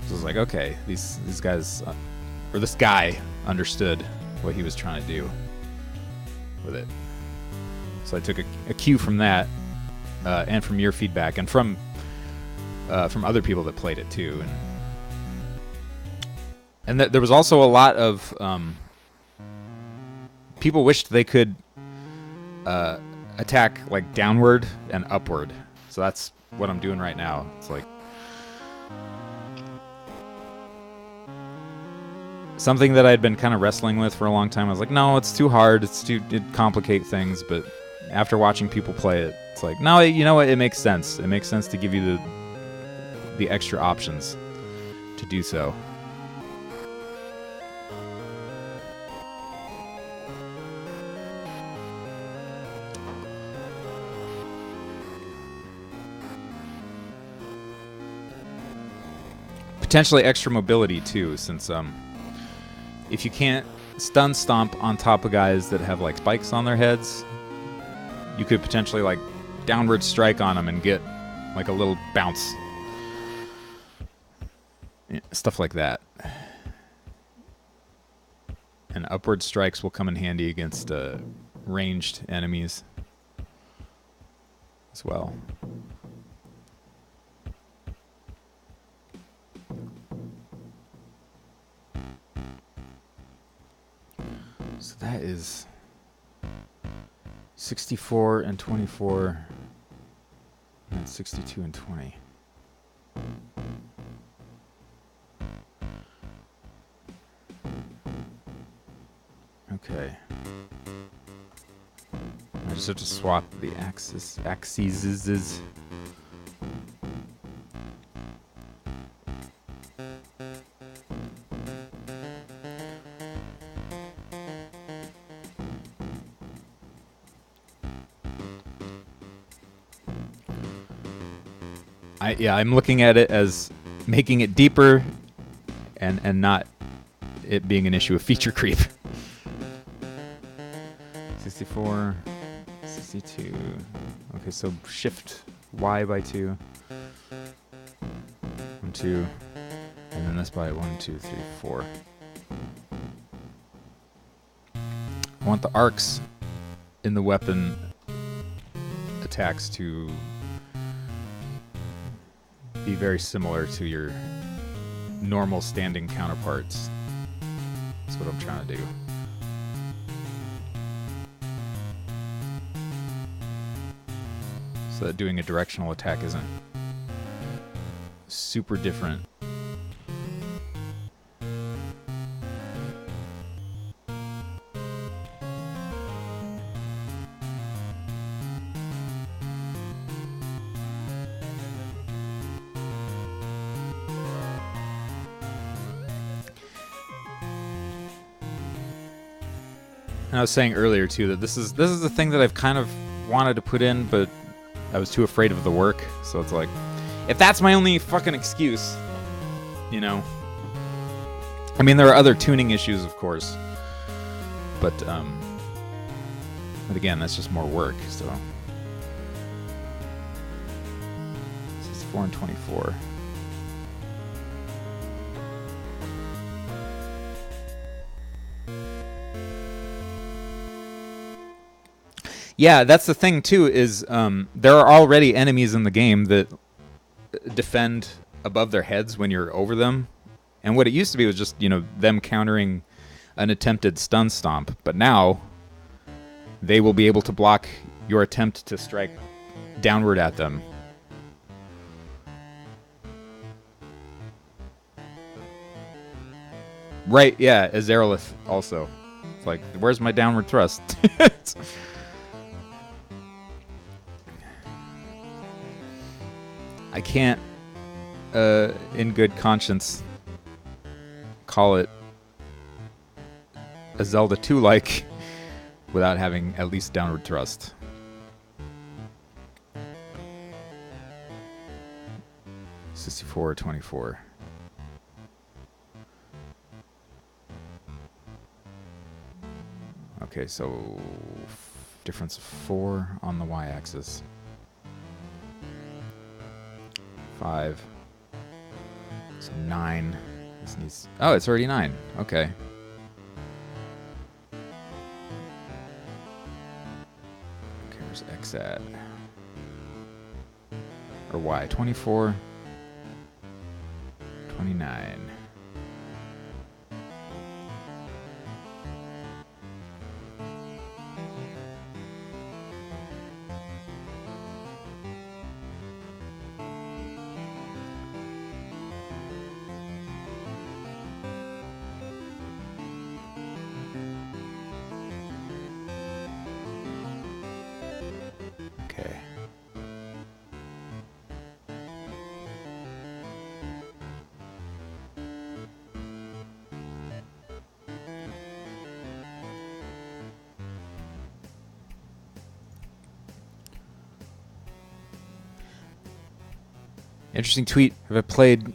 So it's like, okay, these guys, or this guy understood what he was trying to do with it. So I took a cue from that, and from your feedback, and from other people that played it too, and there was also a lot of people wished they could attack like downward and upward. So that's what I'm doing right now. It's like something that I'd been kind of wrestling with for a long time. I was like, no, it's too hard. It'd complicate things. But after watching people play it, it's like, no, you know what? It makes sense. It makes sense to give you the extra options to do so. Potentially extra mobility too, since if you can't stun stomp on top of guys that have like spikes on their heads, you could potentially like downward strike on them and get like a little bounce. Yeah, stuff like that. And upward strikes will come in handy against ranged enemies as well. So that is 64 and 24 and 62 and 20. Okay. I just have to swap the axes. I'm looking at it as making it deeper and not it being an issue of feature creep. 64, 62. Okay, so shift Y by 2. 1, 2. And then this by 1, 2, 3, 4. I want the arcs in the weapon attacks to be very similar to your normal standing counterparts. That's what I'm trying to do. So that doing a directional attack isn't super different. And I was saying earlier too that this is the thing that I've kind of wanted to put in, but I was too afraid of the work. So it's like, if that's my only fucking excuse, you know. I mean, there are other tuning issues, of course, but again, that's just more work. So 64 and 24. Yeah, that's the thing too. Is there are already enemies in the game that defend above their heads when you're over them, and what it used to be was just them countering an attempted stun stomp. But now they will be able to block your attempt to strike downward at them. Right? Yeah, Azerolith also. It's like, where's my downward thrust? I can't, in good conscience, call it a Zelda 2-like without having at least downward thrust. $64, $24. Okay, so difference of 4 on the y-axis. 5. So 9. This needs. Oh, it's already 9. Okay. Okay, where's X at? Or Y? 24. 29. Okay. Interesting tweet. Have I played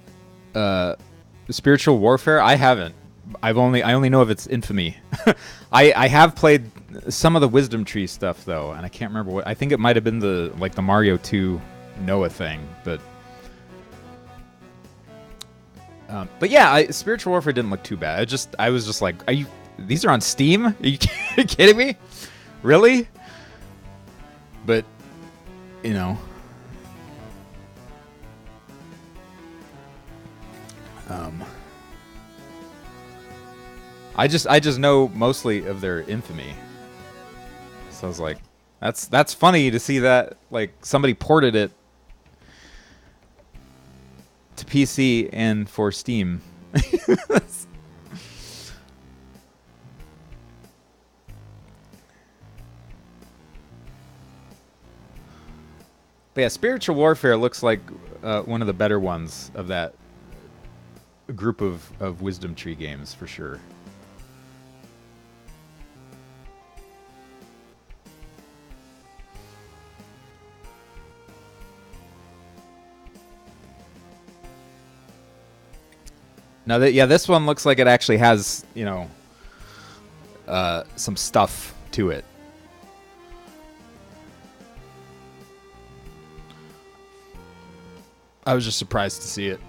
Spiritual Warfare? I haven't. I only know of its infamy. I have played some of the Wisdom Tree stuff though, and I can't remember what. I think it might have been the Mario 2 Noah thing, but yeah, Spiritual Warfare didn't look too bad. I was just like, these are on Steam? Are you kidding me? Really? But I just know mostly of their infamy. So I was like, that's funny to see that like somebody ported it to PC and for Steam. But yeah, Spiritual Warfare looks like one of the better ones of that group of Wisdom Tree games for sure. Now that this one looks like it actually has, you know, some stuff to it. I was just surprised to see it.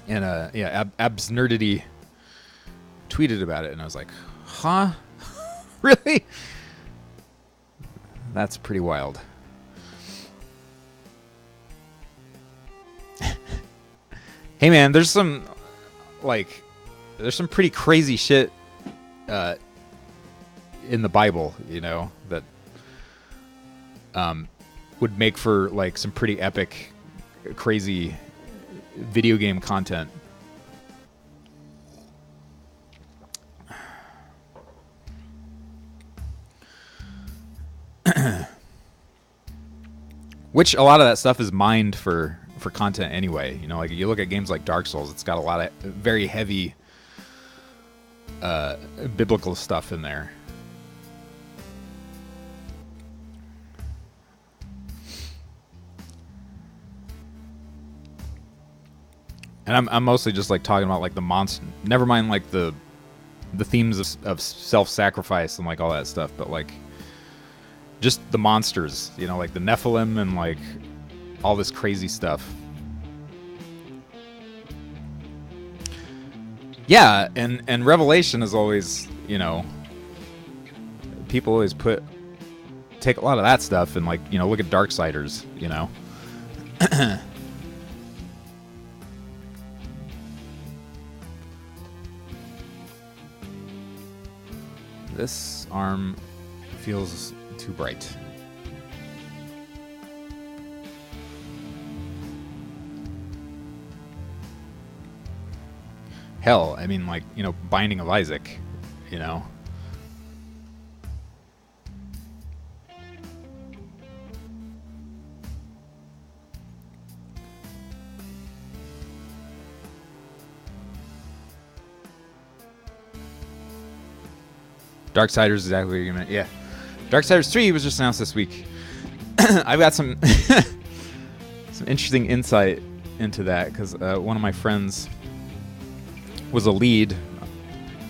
And yeah, Abs Nerdity tweeted about it, and I was like, huh? Really? That's pretty wild. Hey man, there's some pretty crazy shit in the Bible, you know, that would make for like some pretty epic, crazy video game content. Which a lot of that stuff is mined for content anyway. You know, like you look at games like Dark Souls, it's got a lot of very heavy biblical stuff in there. And I'm mostly just like talking about like the monster. Never mind like the themes of self-sacrifice and like all that stuff, but like just the monsters, you know, like the Nephilim and like all this crazy stuff. Yeah, and Revelation is always, you know, people always take a lot of that stuff and like, you know, look at Darksiders, you know. This arm feels too bright. Hell, I mean, like, you know, Binding of Isaac, you know. Darksiders is exactly what you're gonna. Yeah, Darksiders 3 was just announced this week. I've got some some interesting insight into that because one of my friends was a lead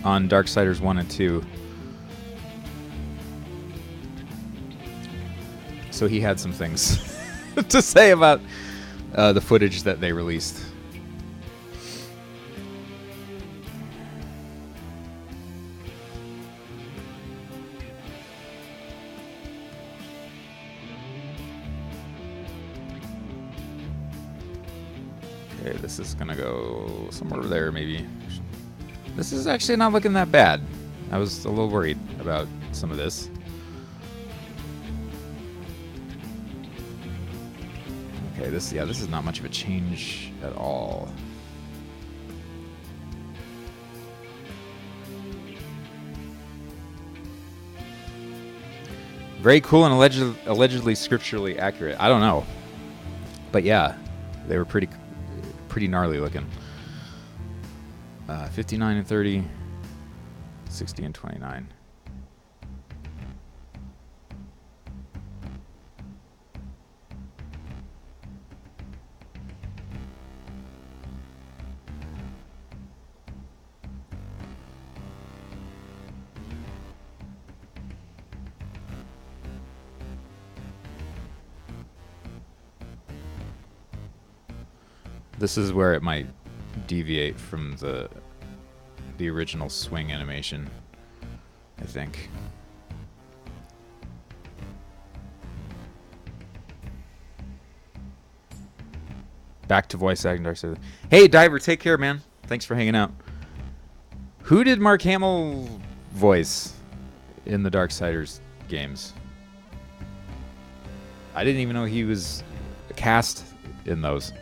on Darksiders 1 and 2. So he had some things to say about the footage that they released. Okay, this is gonna go somewhere over there, maybe. This is actually not looking that bad. I was a little worried about some of this. Okay, this is not much of a change at all. Very cool and allegedly scripturally accurate. I don't know, but yeah, they were pretty gnarly looking. 59 and 30, 60 and 29. This is where it might deviate from the original swing animation, I think. Back to voice acting Darksiders. Hey, Diver, take care, man. Thanks for hanging out. Who did Mark Hamill voice in the Darksiders games? I didn't even know he was cast in those.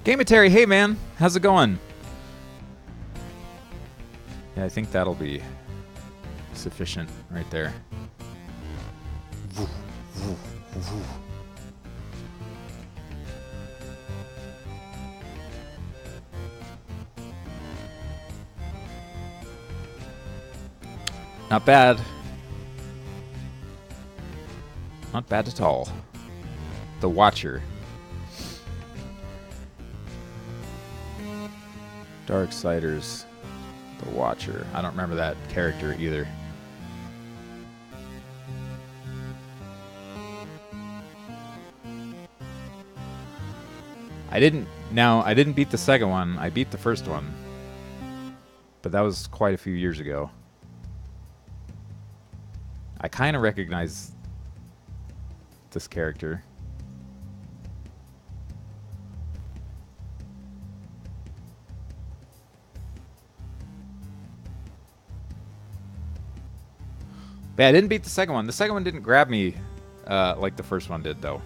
Gametary, hey man, how's it going? Yeah, I think that'll be sufficient right there. Not bad. Not bad at all. The Watcher. Darksiders, the Watcher. I don't remember that character either. I didn't beat the second one. I beat the first one. But that was quite a few years ago. I kind of recognize this character. But yeah, I didn't beat the second one. The second one didn't grab me like the first one did, though.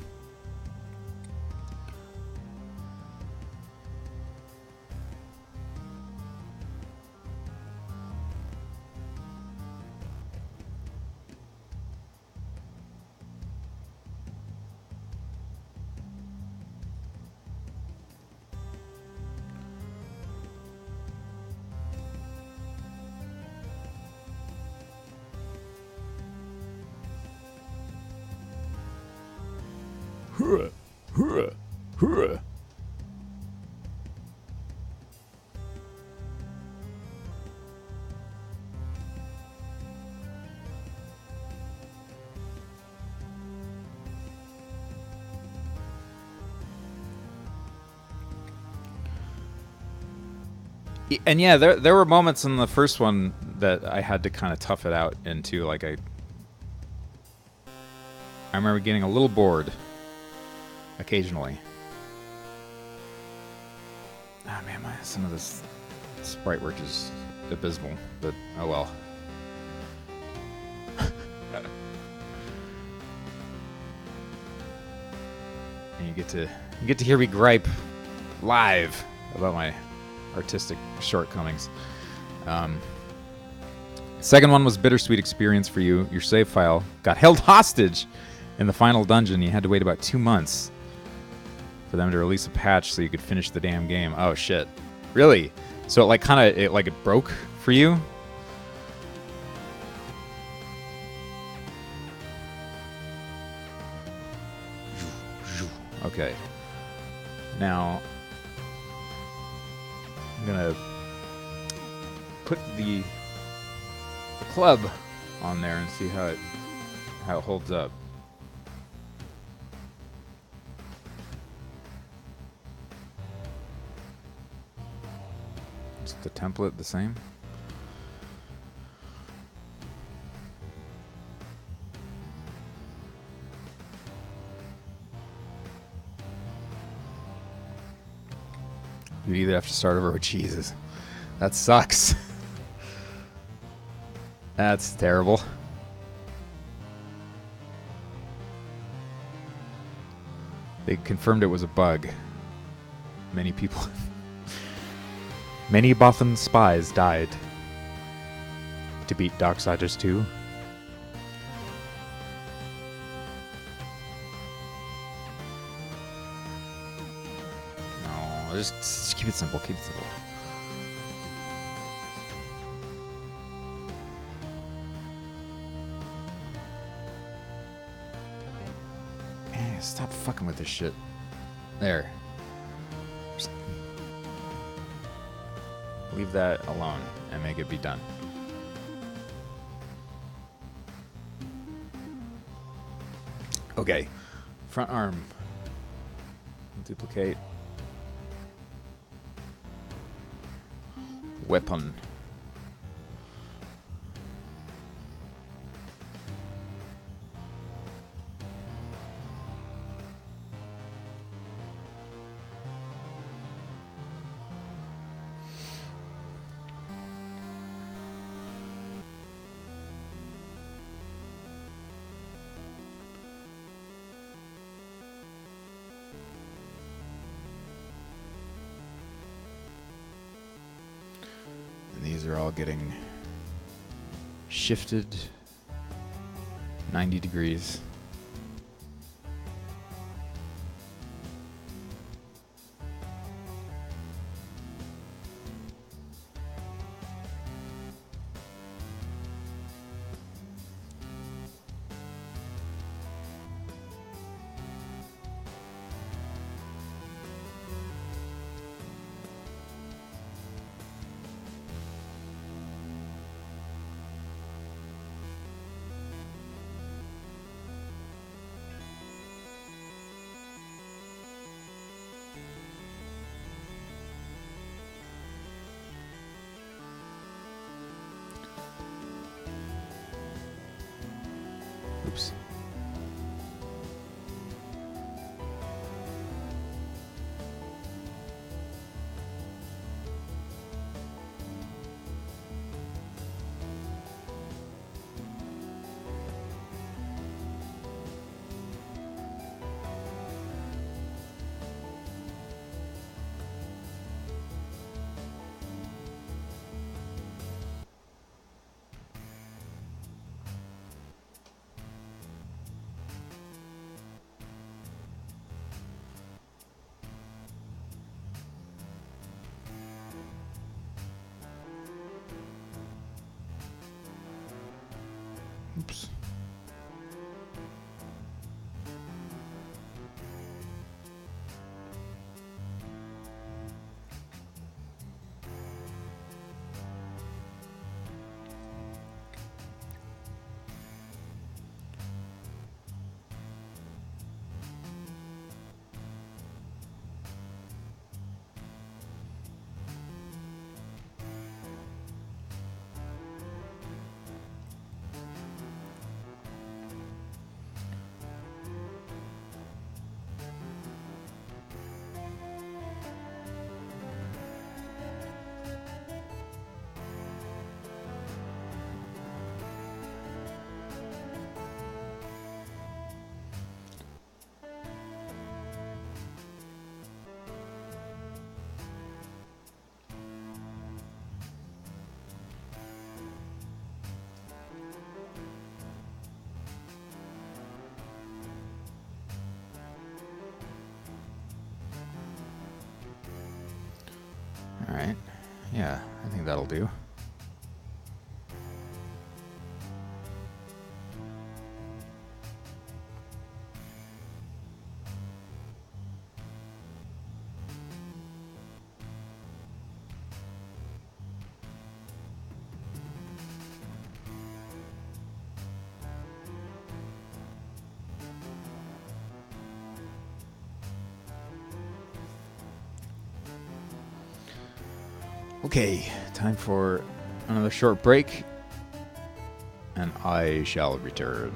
And yeah, there were moments in the first one that I had to kind of tough it out into. Like I remember getting a little bored occasionally. Oh man, some of this sprite work is abysmal, but oh well. And you get to hear me gripe live about my artistic shortcomings. Second one was bittersweet experience for you. Your save file got held hostage in the final dungeon. You had to wait about 2 months for them to release a patch so you could finish the damn game. Oh shit. Really? So it like it broke for you? Okay. Now I'm gonna put the club on there and see how it holds up. Is the template the same? You either have to start over. Oh, Jesus. That sucks. That's terrible. They confirmed it was a bug. Many people... Many Bothan spies died to beat Darksiders 2. No, just keep it simple, keep it simple. Stop fucking with this shit. There. Just leave that alone and make it be done. Okay. Front arm. Duplicate. weapon. These are all getting shifted 90 degrees. Oops. Oops. All right. Yeah, I think that'll do. Okay, time for another short break, and I shall return.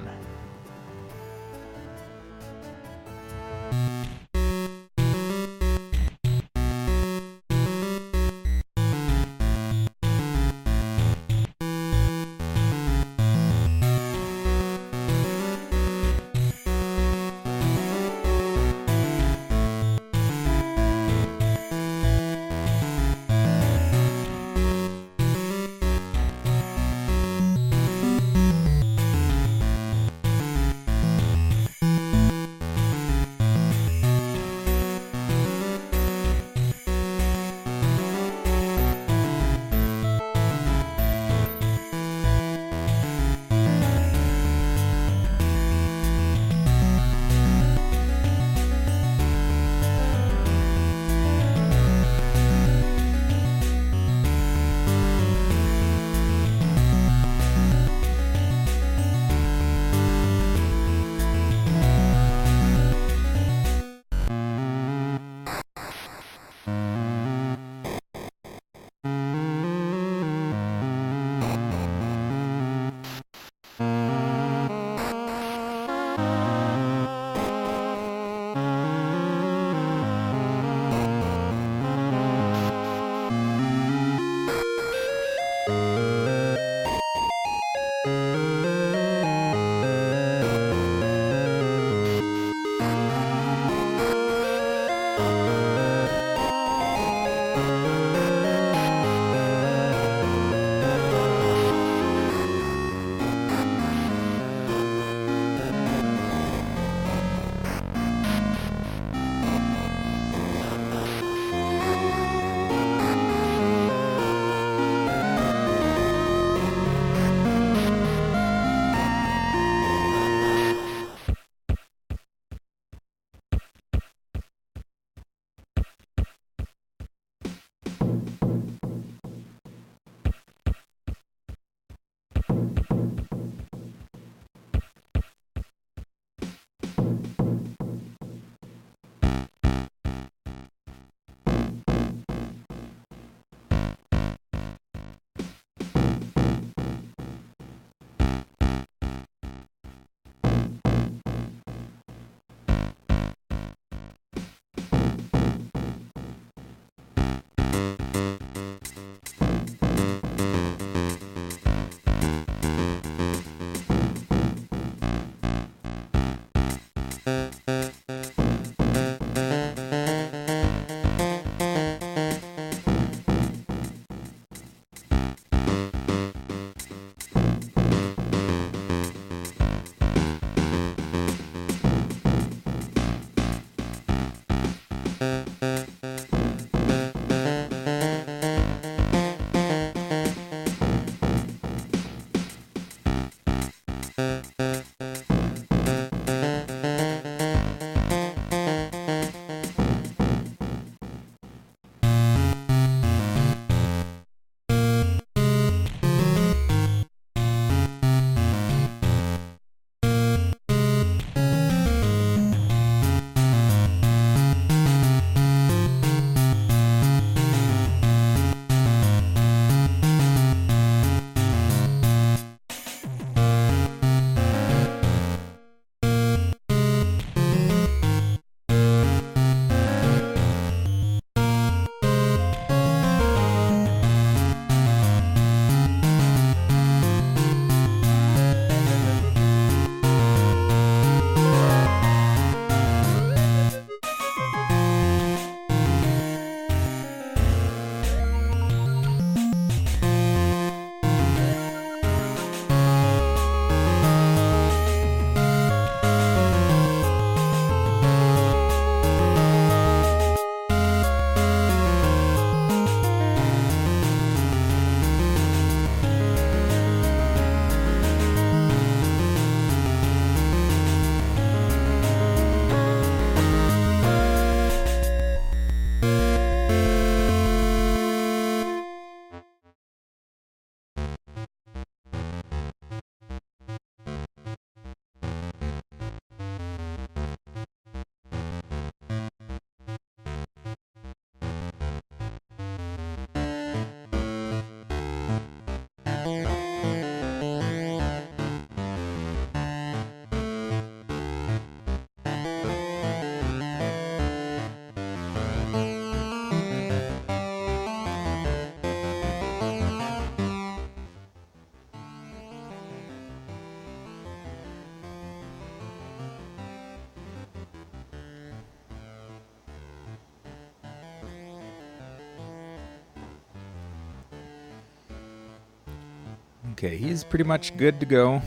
Okay, he's pretty much good to go.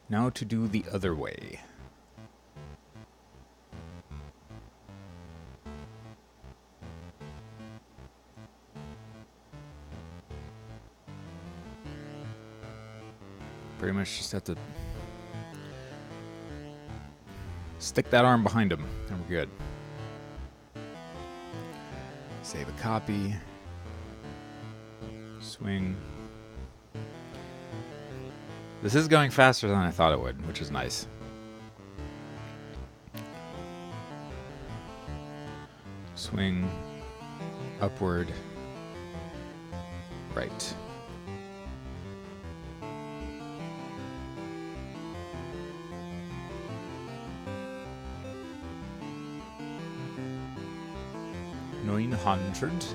Now to do the other way. Pretty much just have to stick that arm behind him, and we're good. Save a copy. Swing. This is going faster than I thought it would, which is nice. Swing. Upward. Right. $900.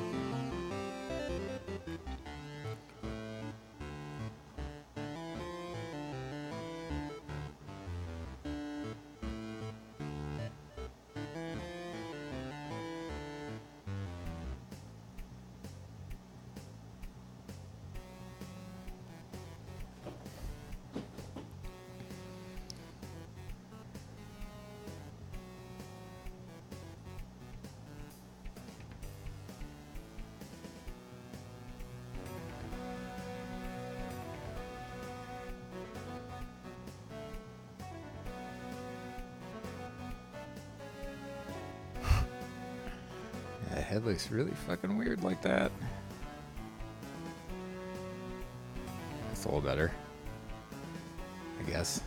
That head looks really fucking weird like that. That's a little better, I guess.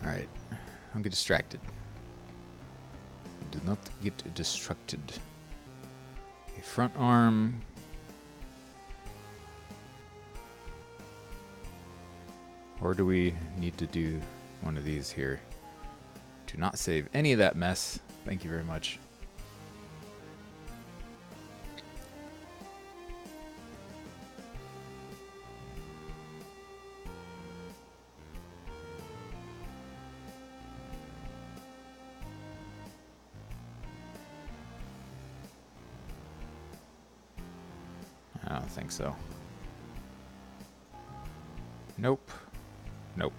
Alright, don't get distracted. Do not get distracted. Okay, front arm. Or do we need to do one of these here? Do not save any of that mess. Thank you very much. I don't think so. Nope. Nope.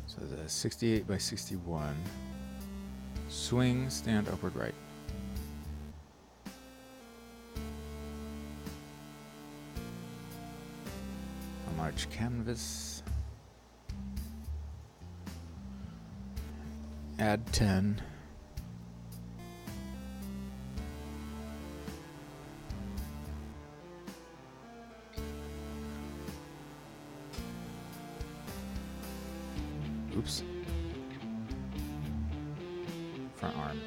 So the 68 by 61. Swing, stand, upward, right. A large canvas. Add 10. Oops. Front arm.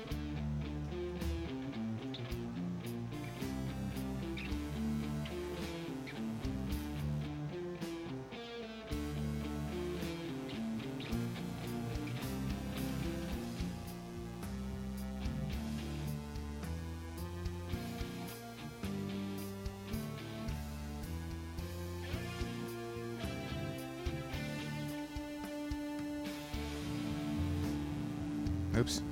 Oops.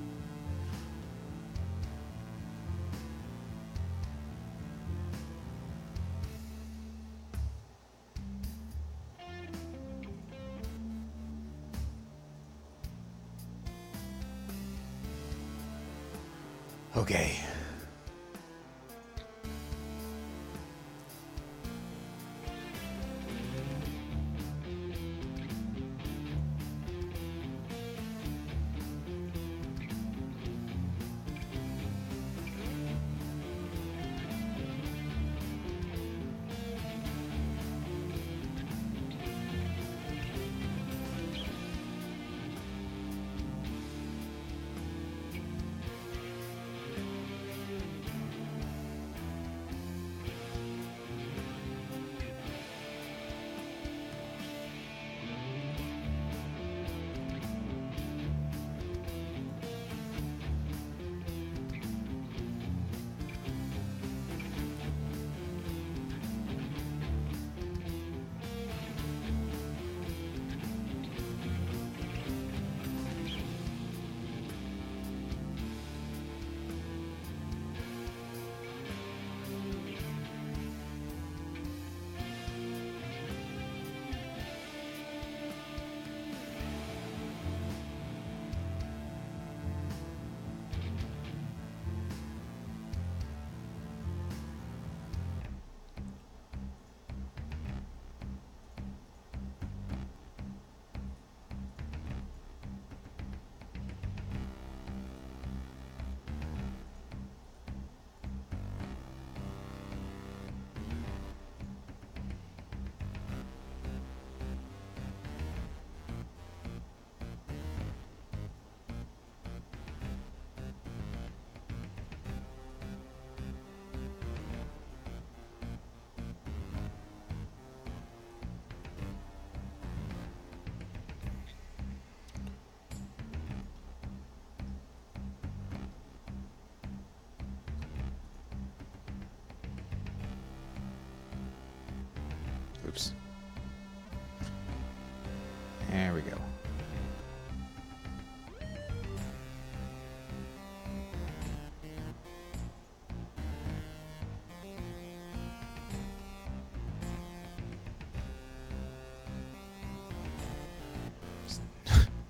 Okay.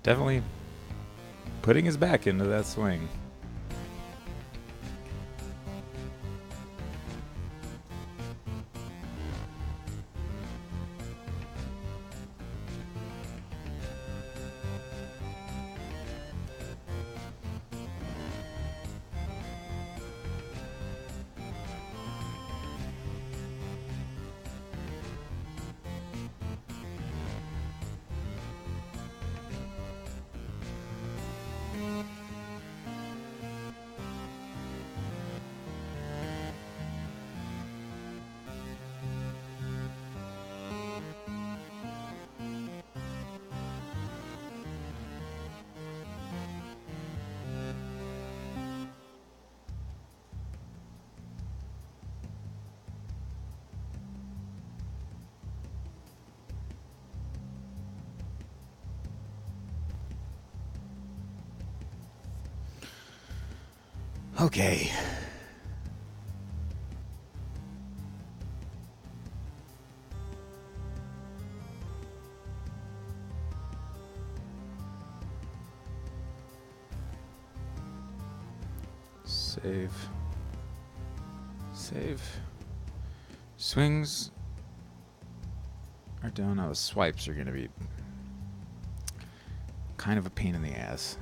Definitely putting his back into that swing. Okay. Save. Save. Swings are down. Now the swipes are going to be kind of a pain in the ass.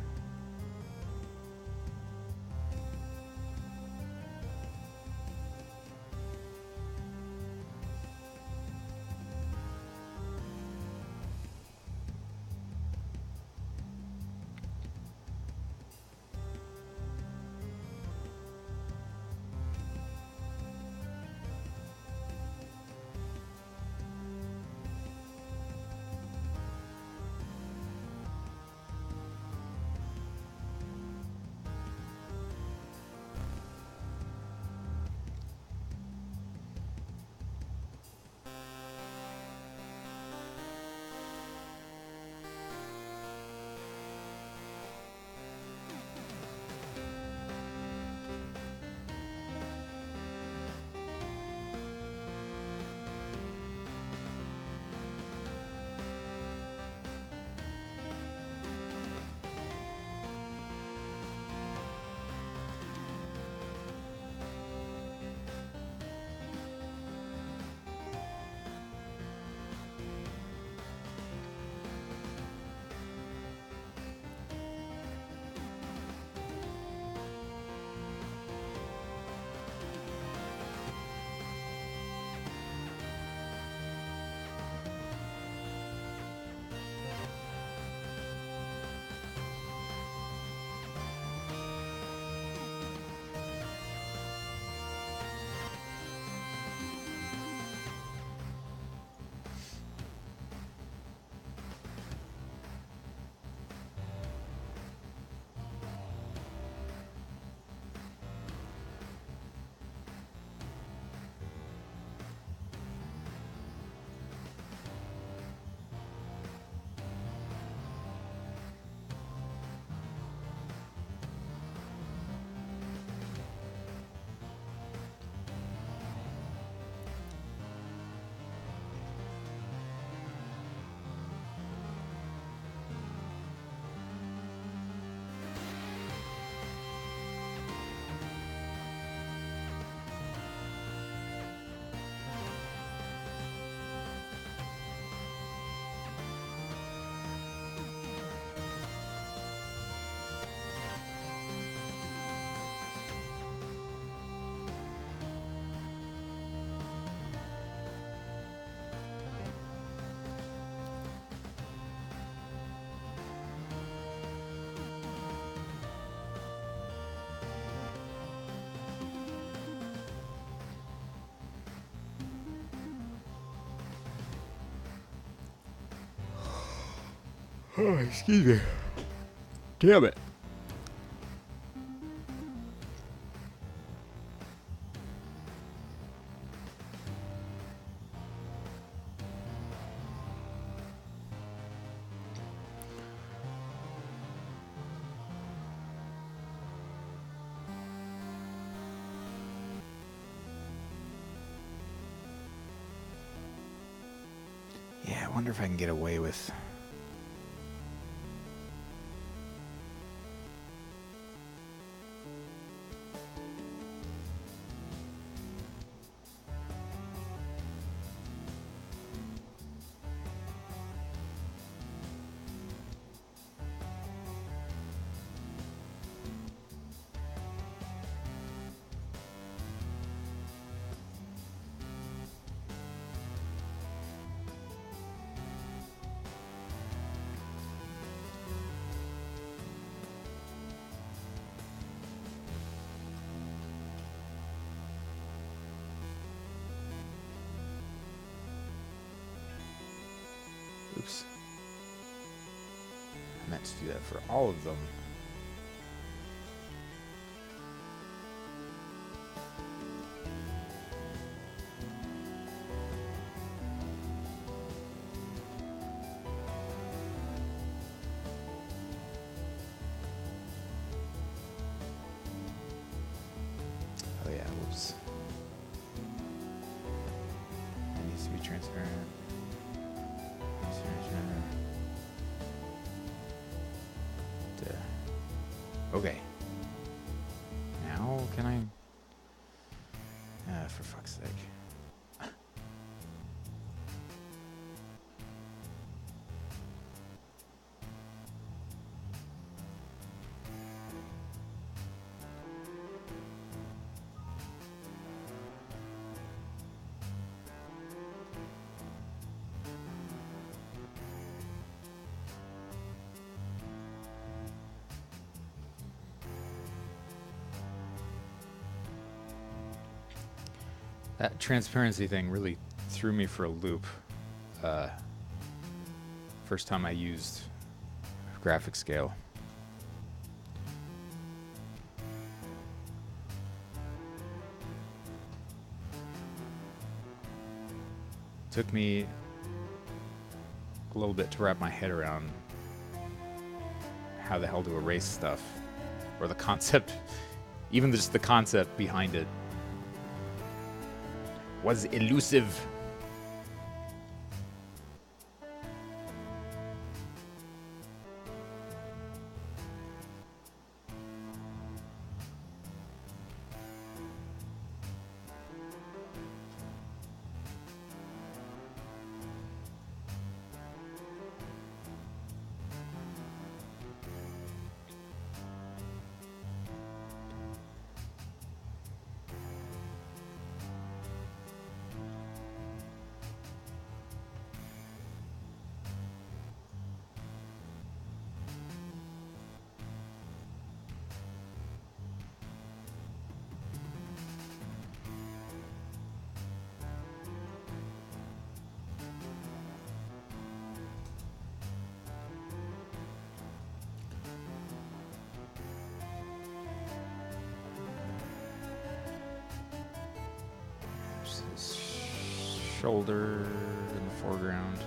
Oh, excuse me. Damn it. Yeah, I wonder if I can get away with meant to do that for all of them. Oh yeah, whoops. It needs to be transparent. Okay. Now can I? For fuck's sake. That transparency thing really threw me for a loop. First time I used graphic scale. Took me a little bit to wrap my head around how the hell to erase stuff, or the concept, even just the concept behind it was elusive. Shoulder in the foreground.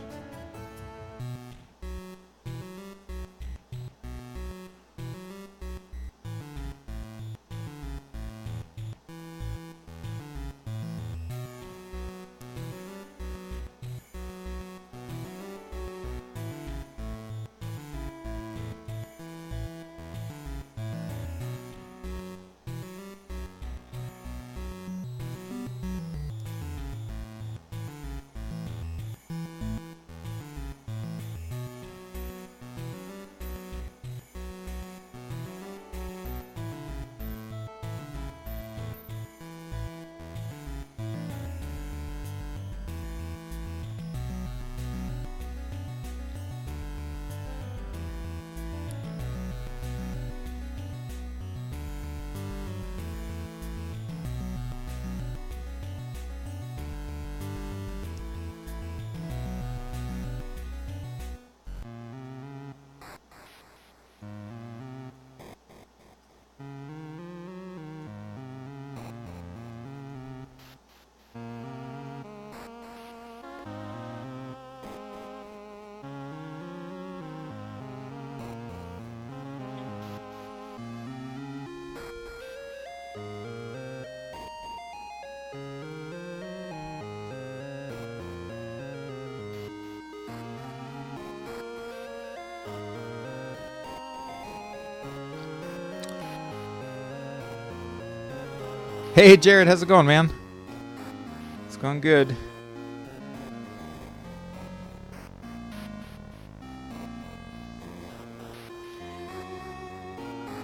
Hey, Jared, how's it going, man? It's going good.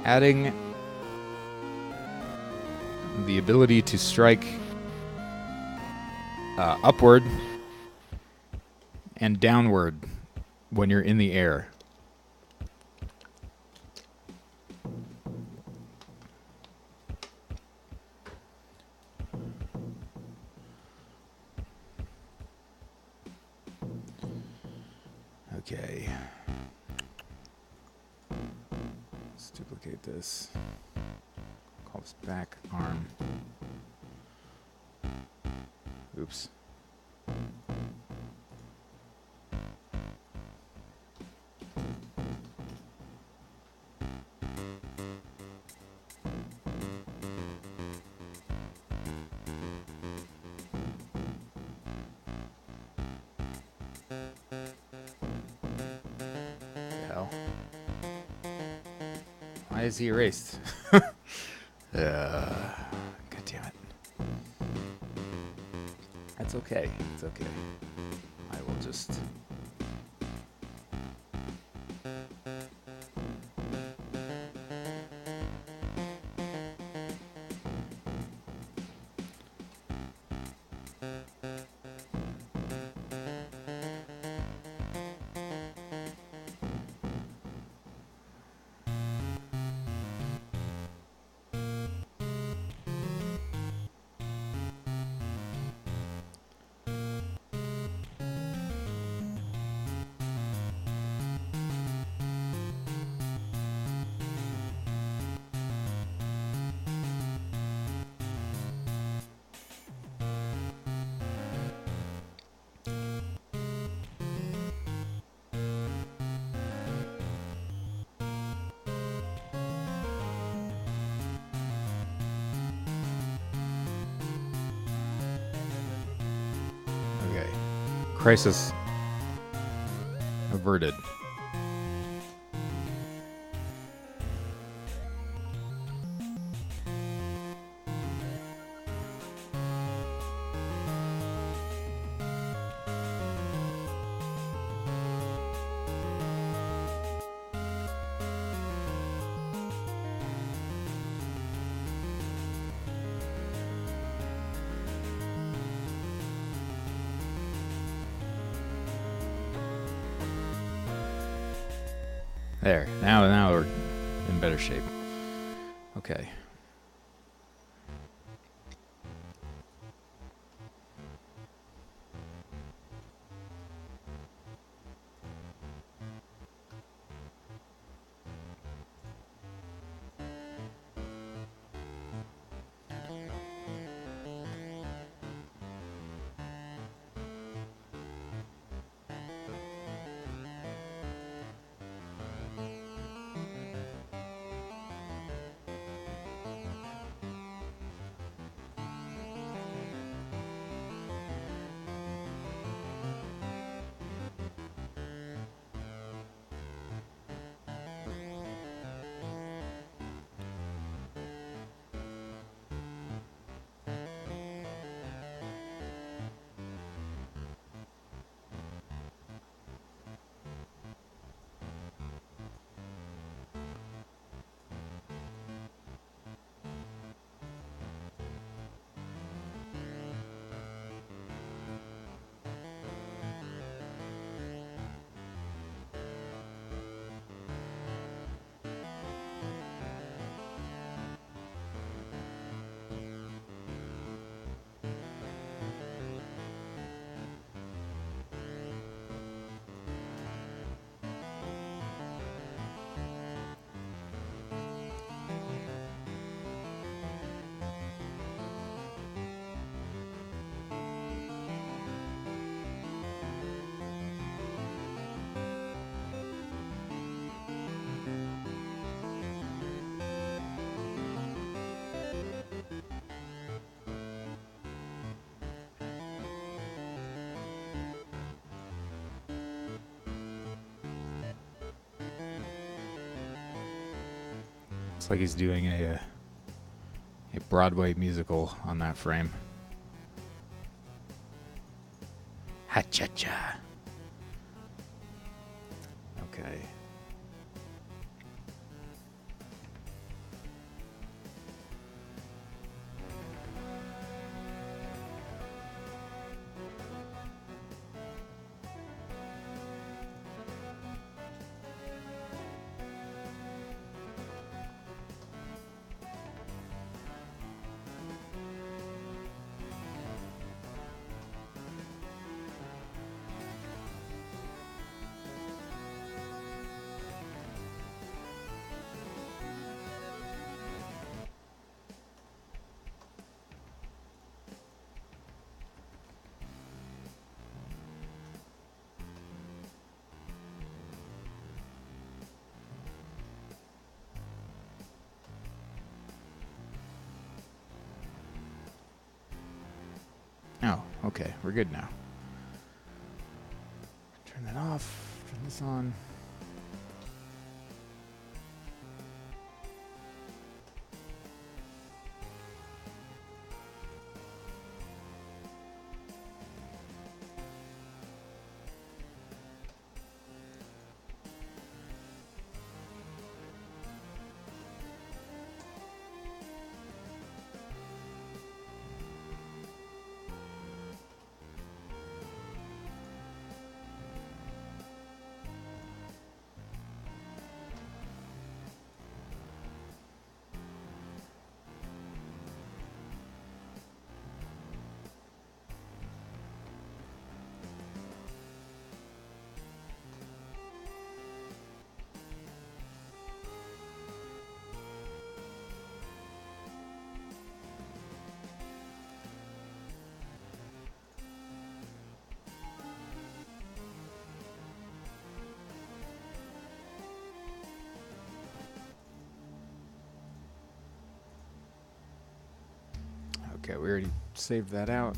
Adding the ability to strike upward and downward when you're in the air. Okay. duplicate this. Call this back arm. Oops. Hell. Why is he erased? God damn it. That's okay. It's okay. I will just... Okay. Crisis averted. There. Now we're in better shape. Okay. Looks like he's doing a Broadway musical on that frame. Ha-cha-cha. Okay. Oh, okay. We're good now. Turn that off. Turn this on. Okay, we already saved that out.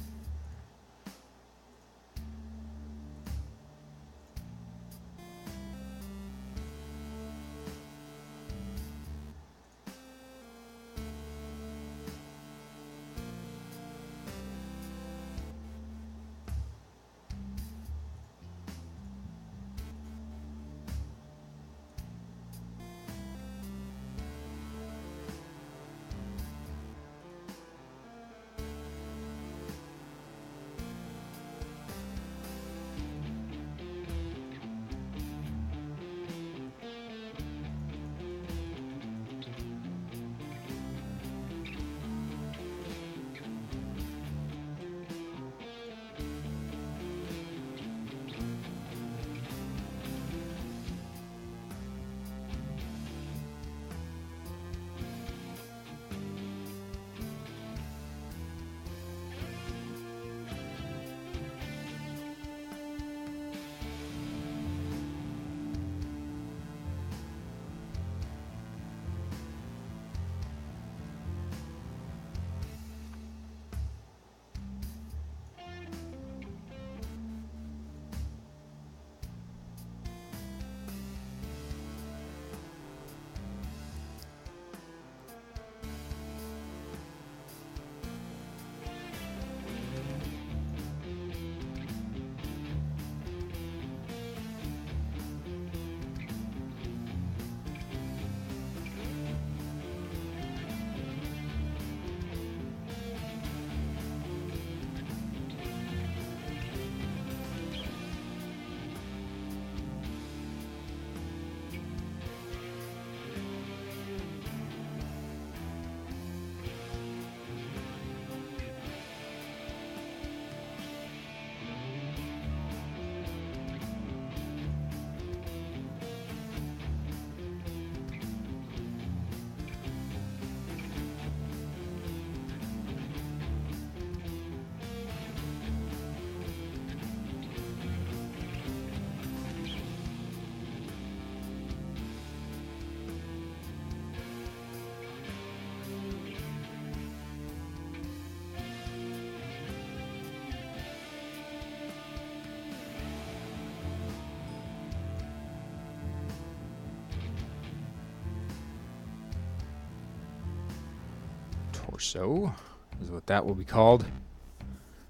Torso is what that will be called.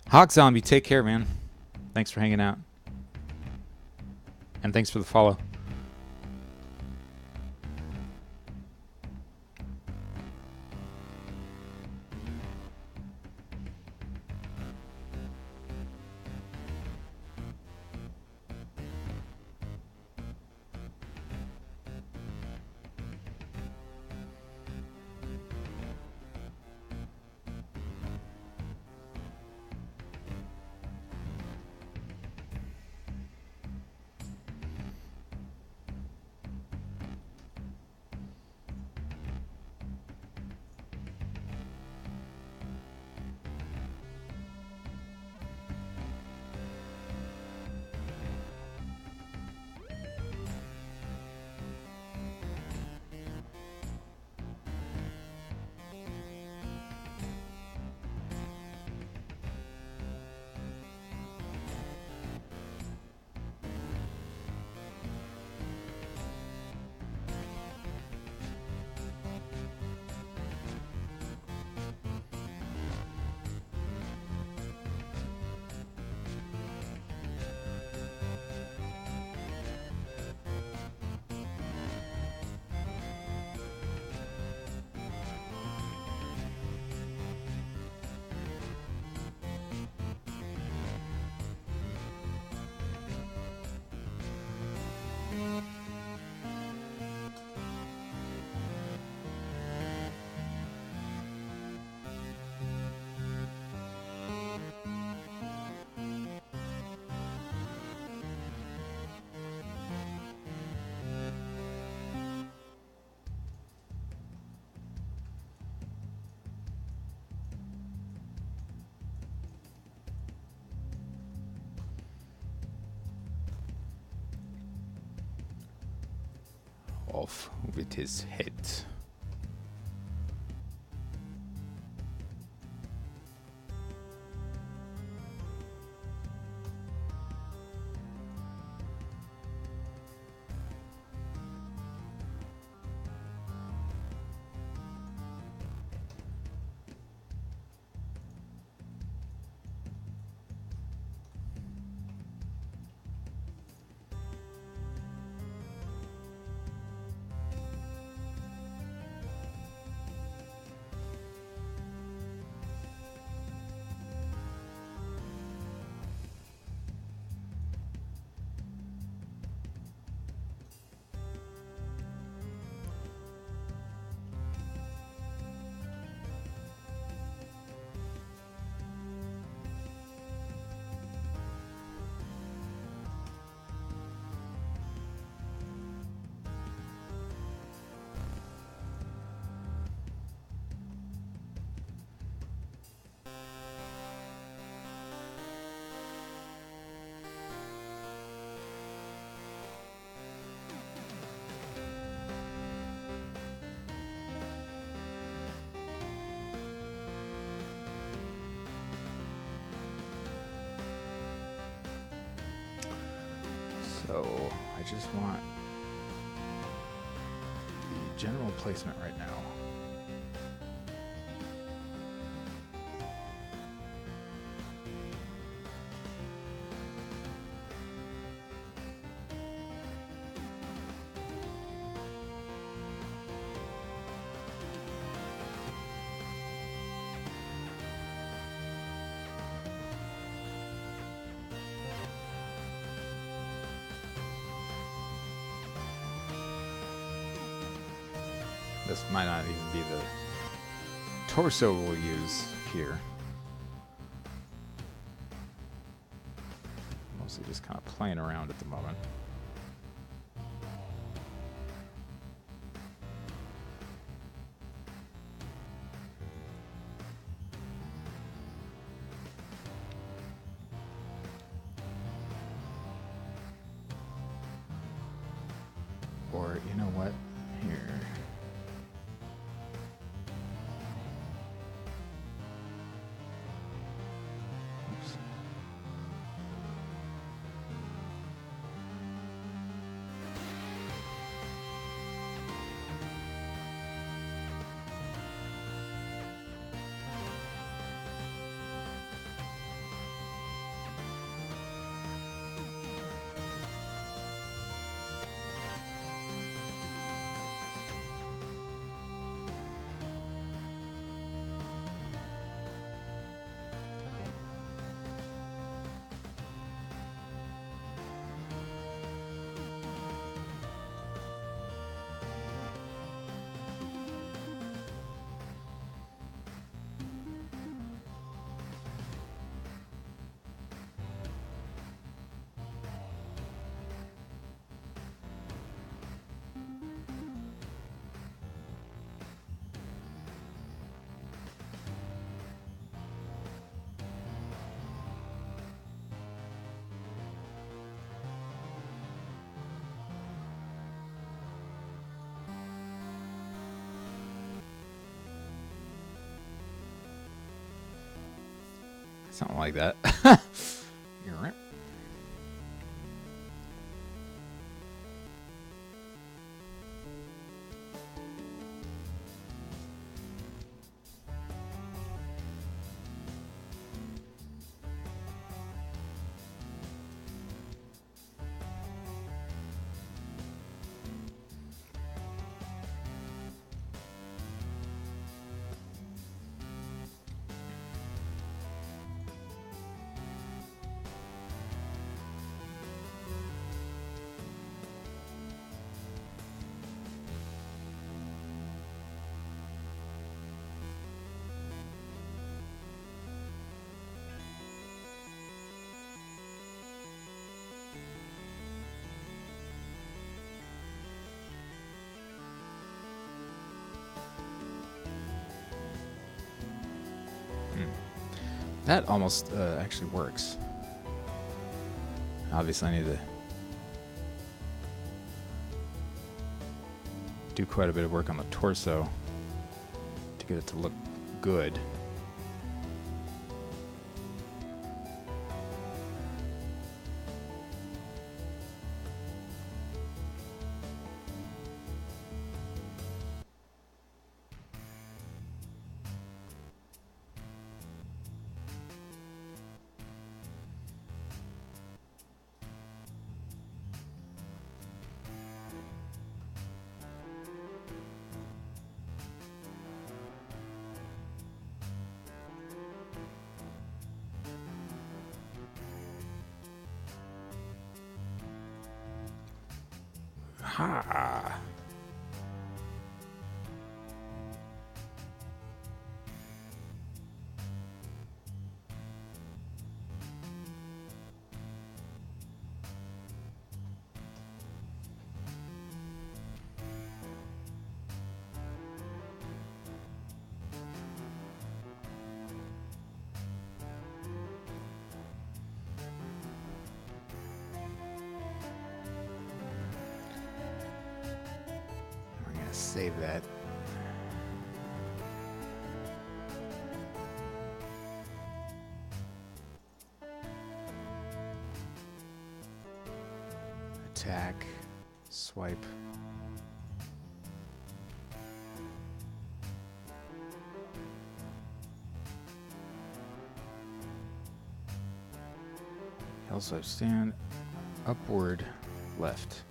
Hawk Zombie, take care, man. Thanks for hanging out. And thanks for the follow. off with his head. So I just want the general placement right now. This might not even be the torso we'll use here. Mostly just kind of playing around at the moment. Or, you know what? Here. Something like that. You're right. That almost actually works. Obviously, I need to do quite a bit of work on the torso to get it to look good. Ha! Save that. Attack, swipe. Also stand upward, left.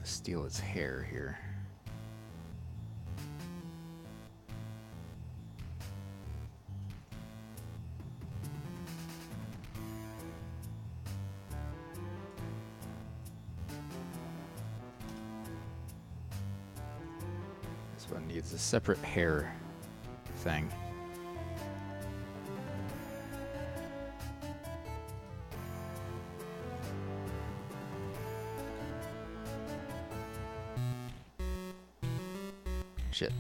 Steal his hair here. This one needs a separate hair thing. Shit.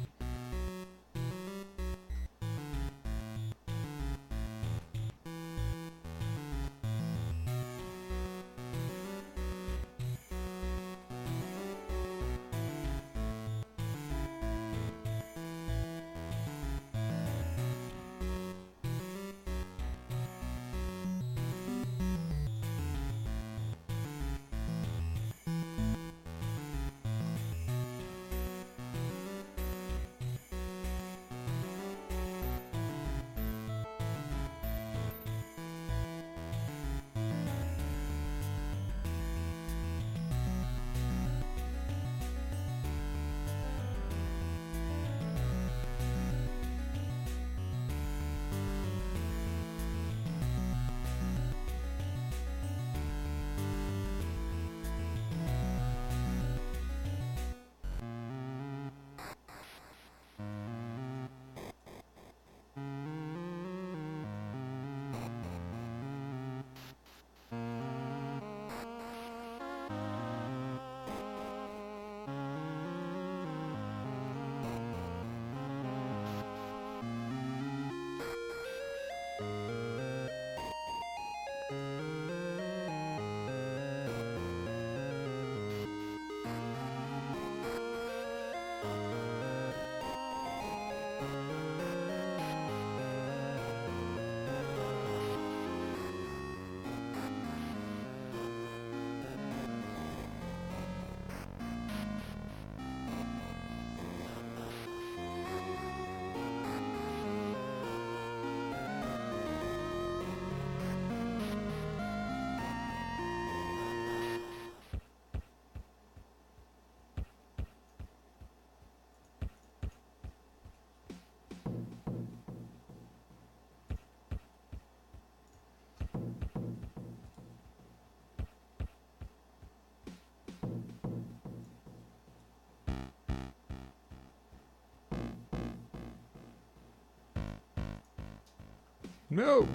No!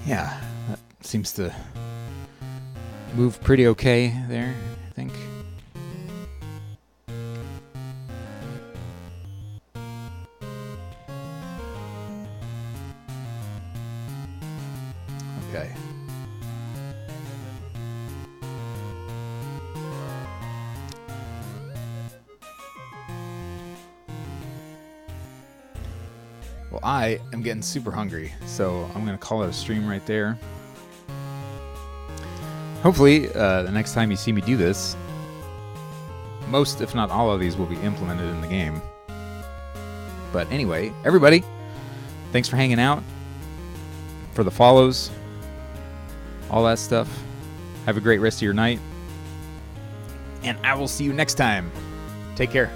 Yeah, that seems to move pretty okay there, I think. Okay. Well, I am getting super hungry, so I'm going to call it a stream right there. Hopefully, the next time you see me do this, most, if not all of these will be implemented in the game. But anyway, everybody, thanks for hanging out, for the follows, all that stuff. Have a great rest of your night, and I will see you next time. Take care.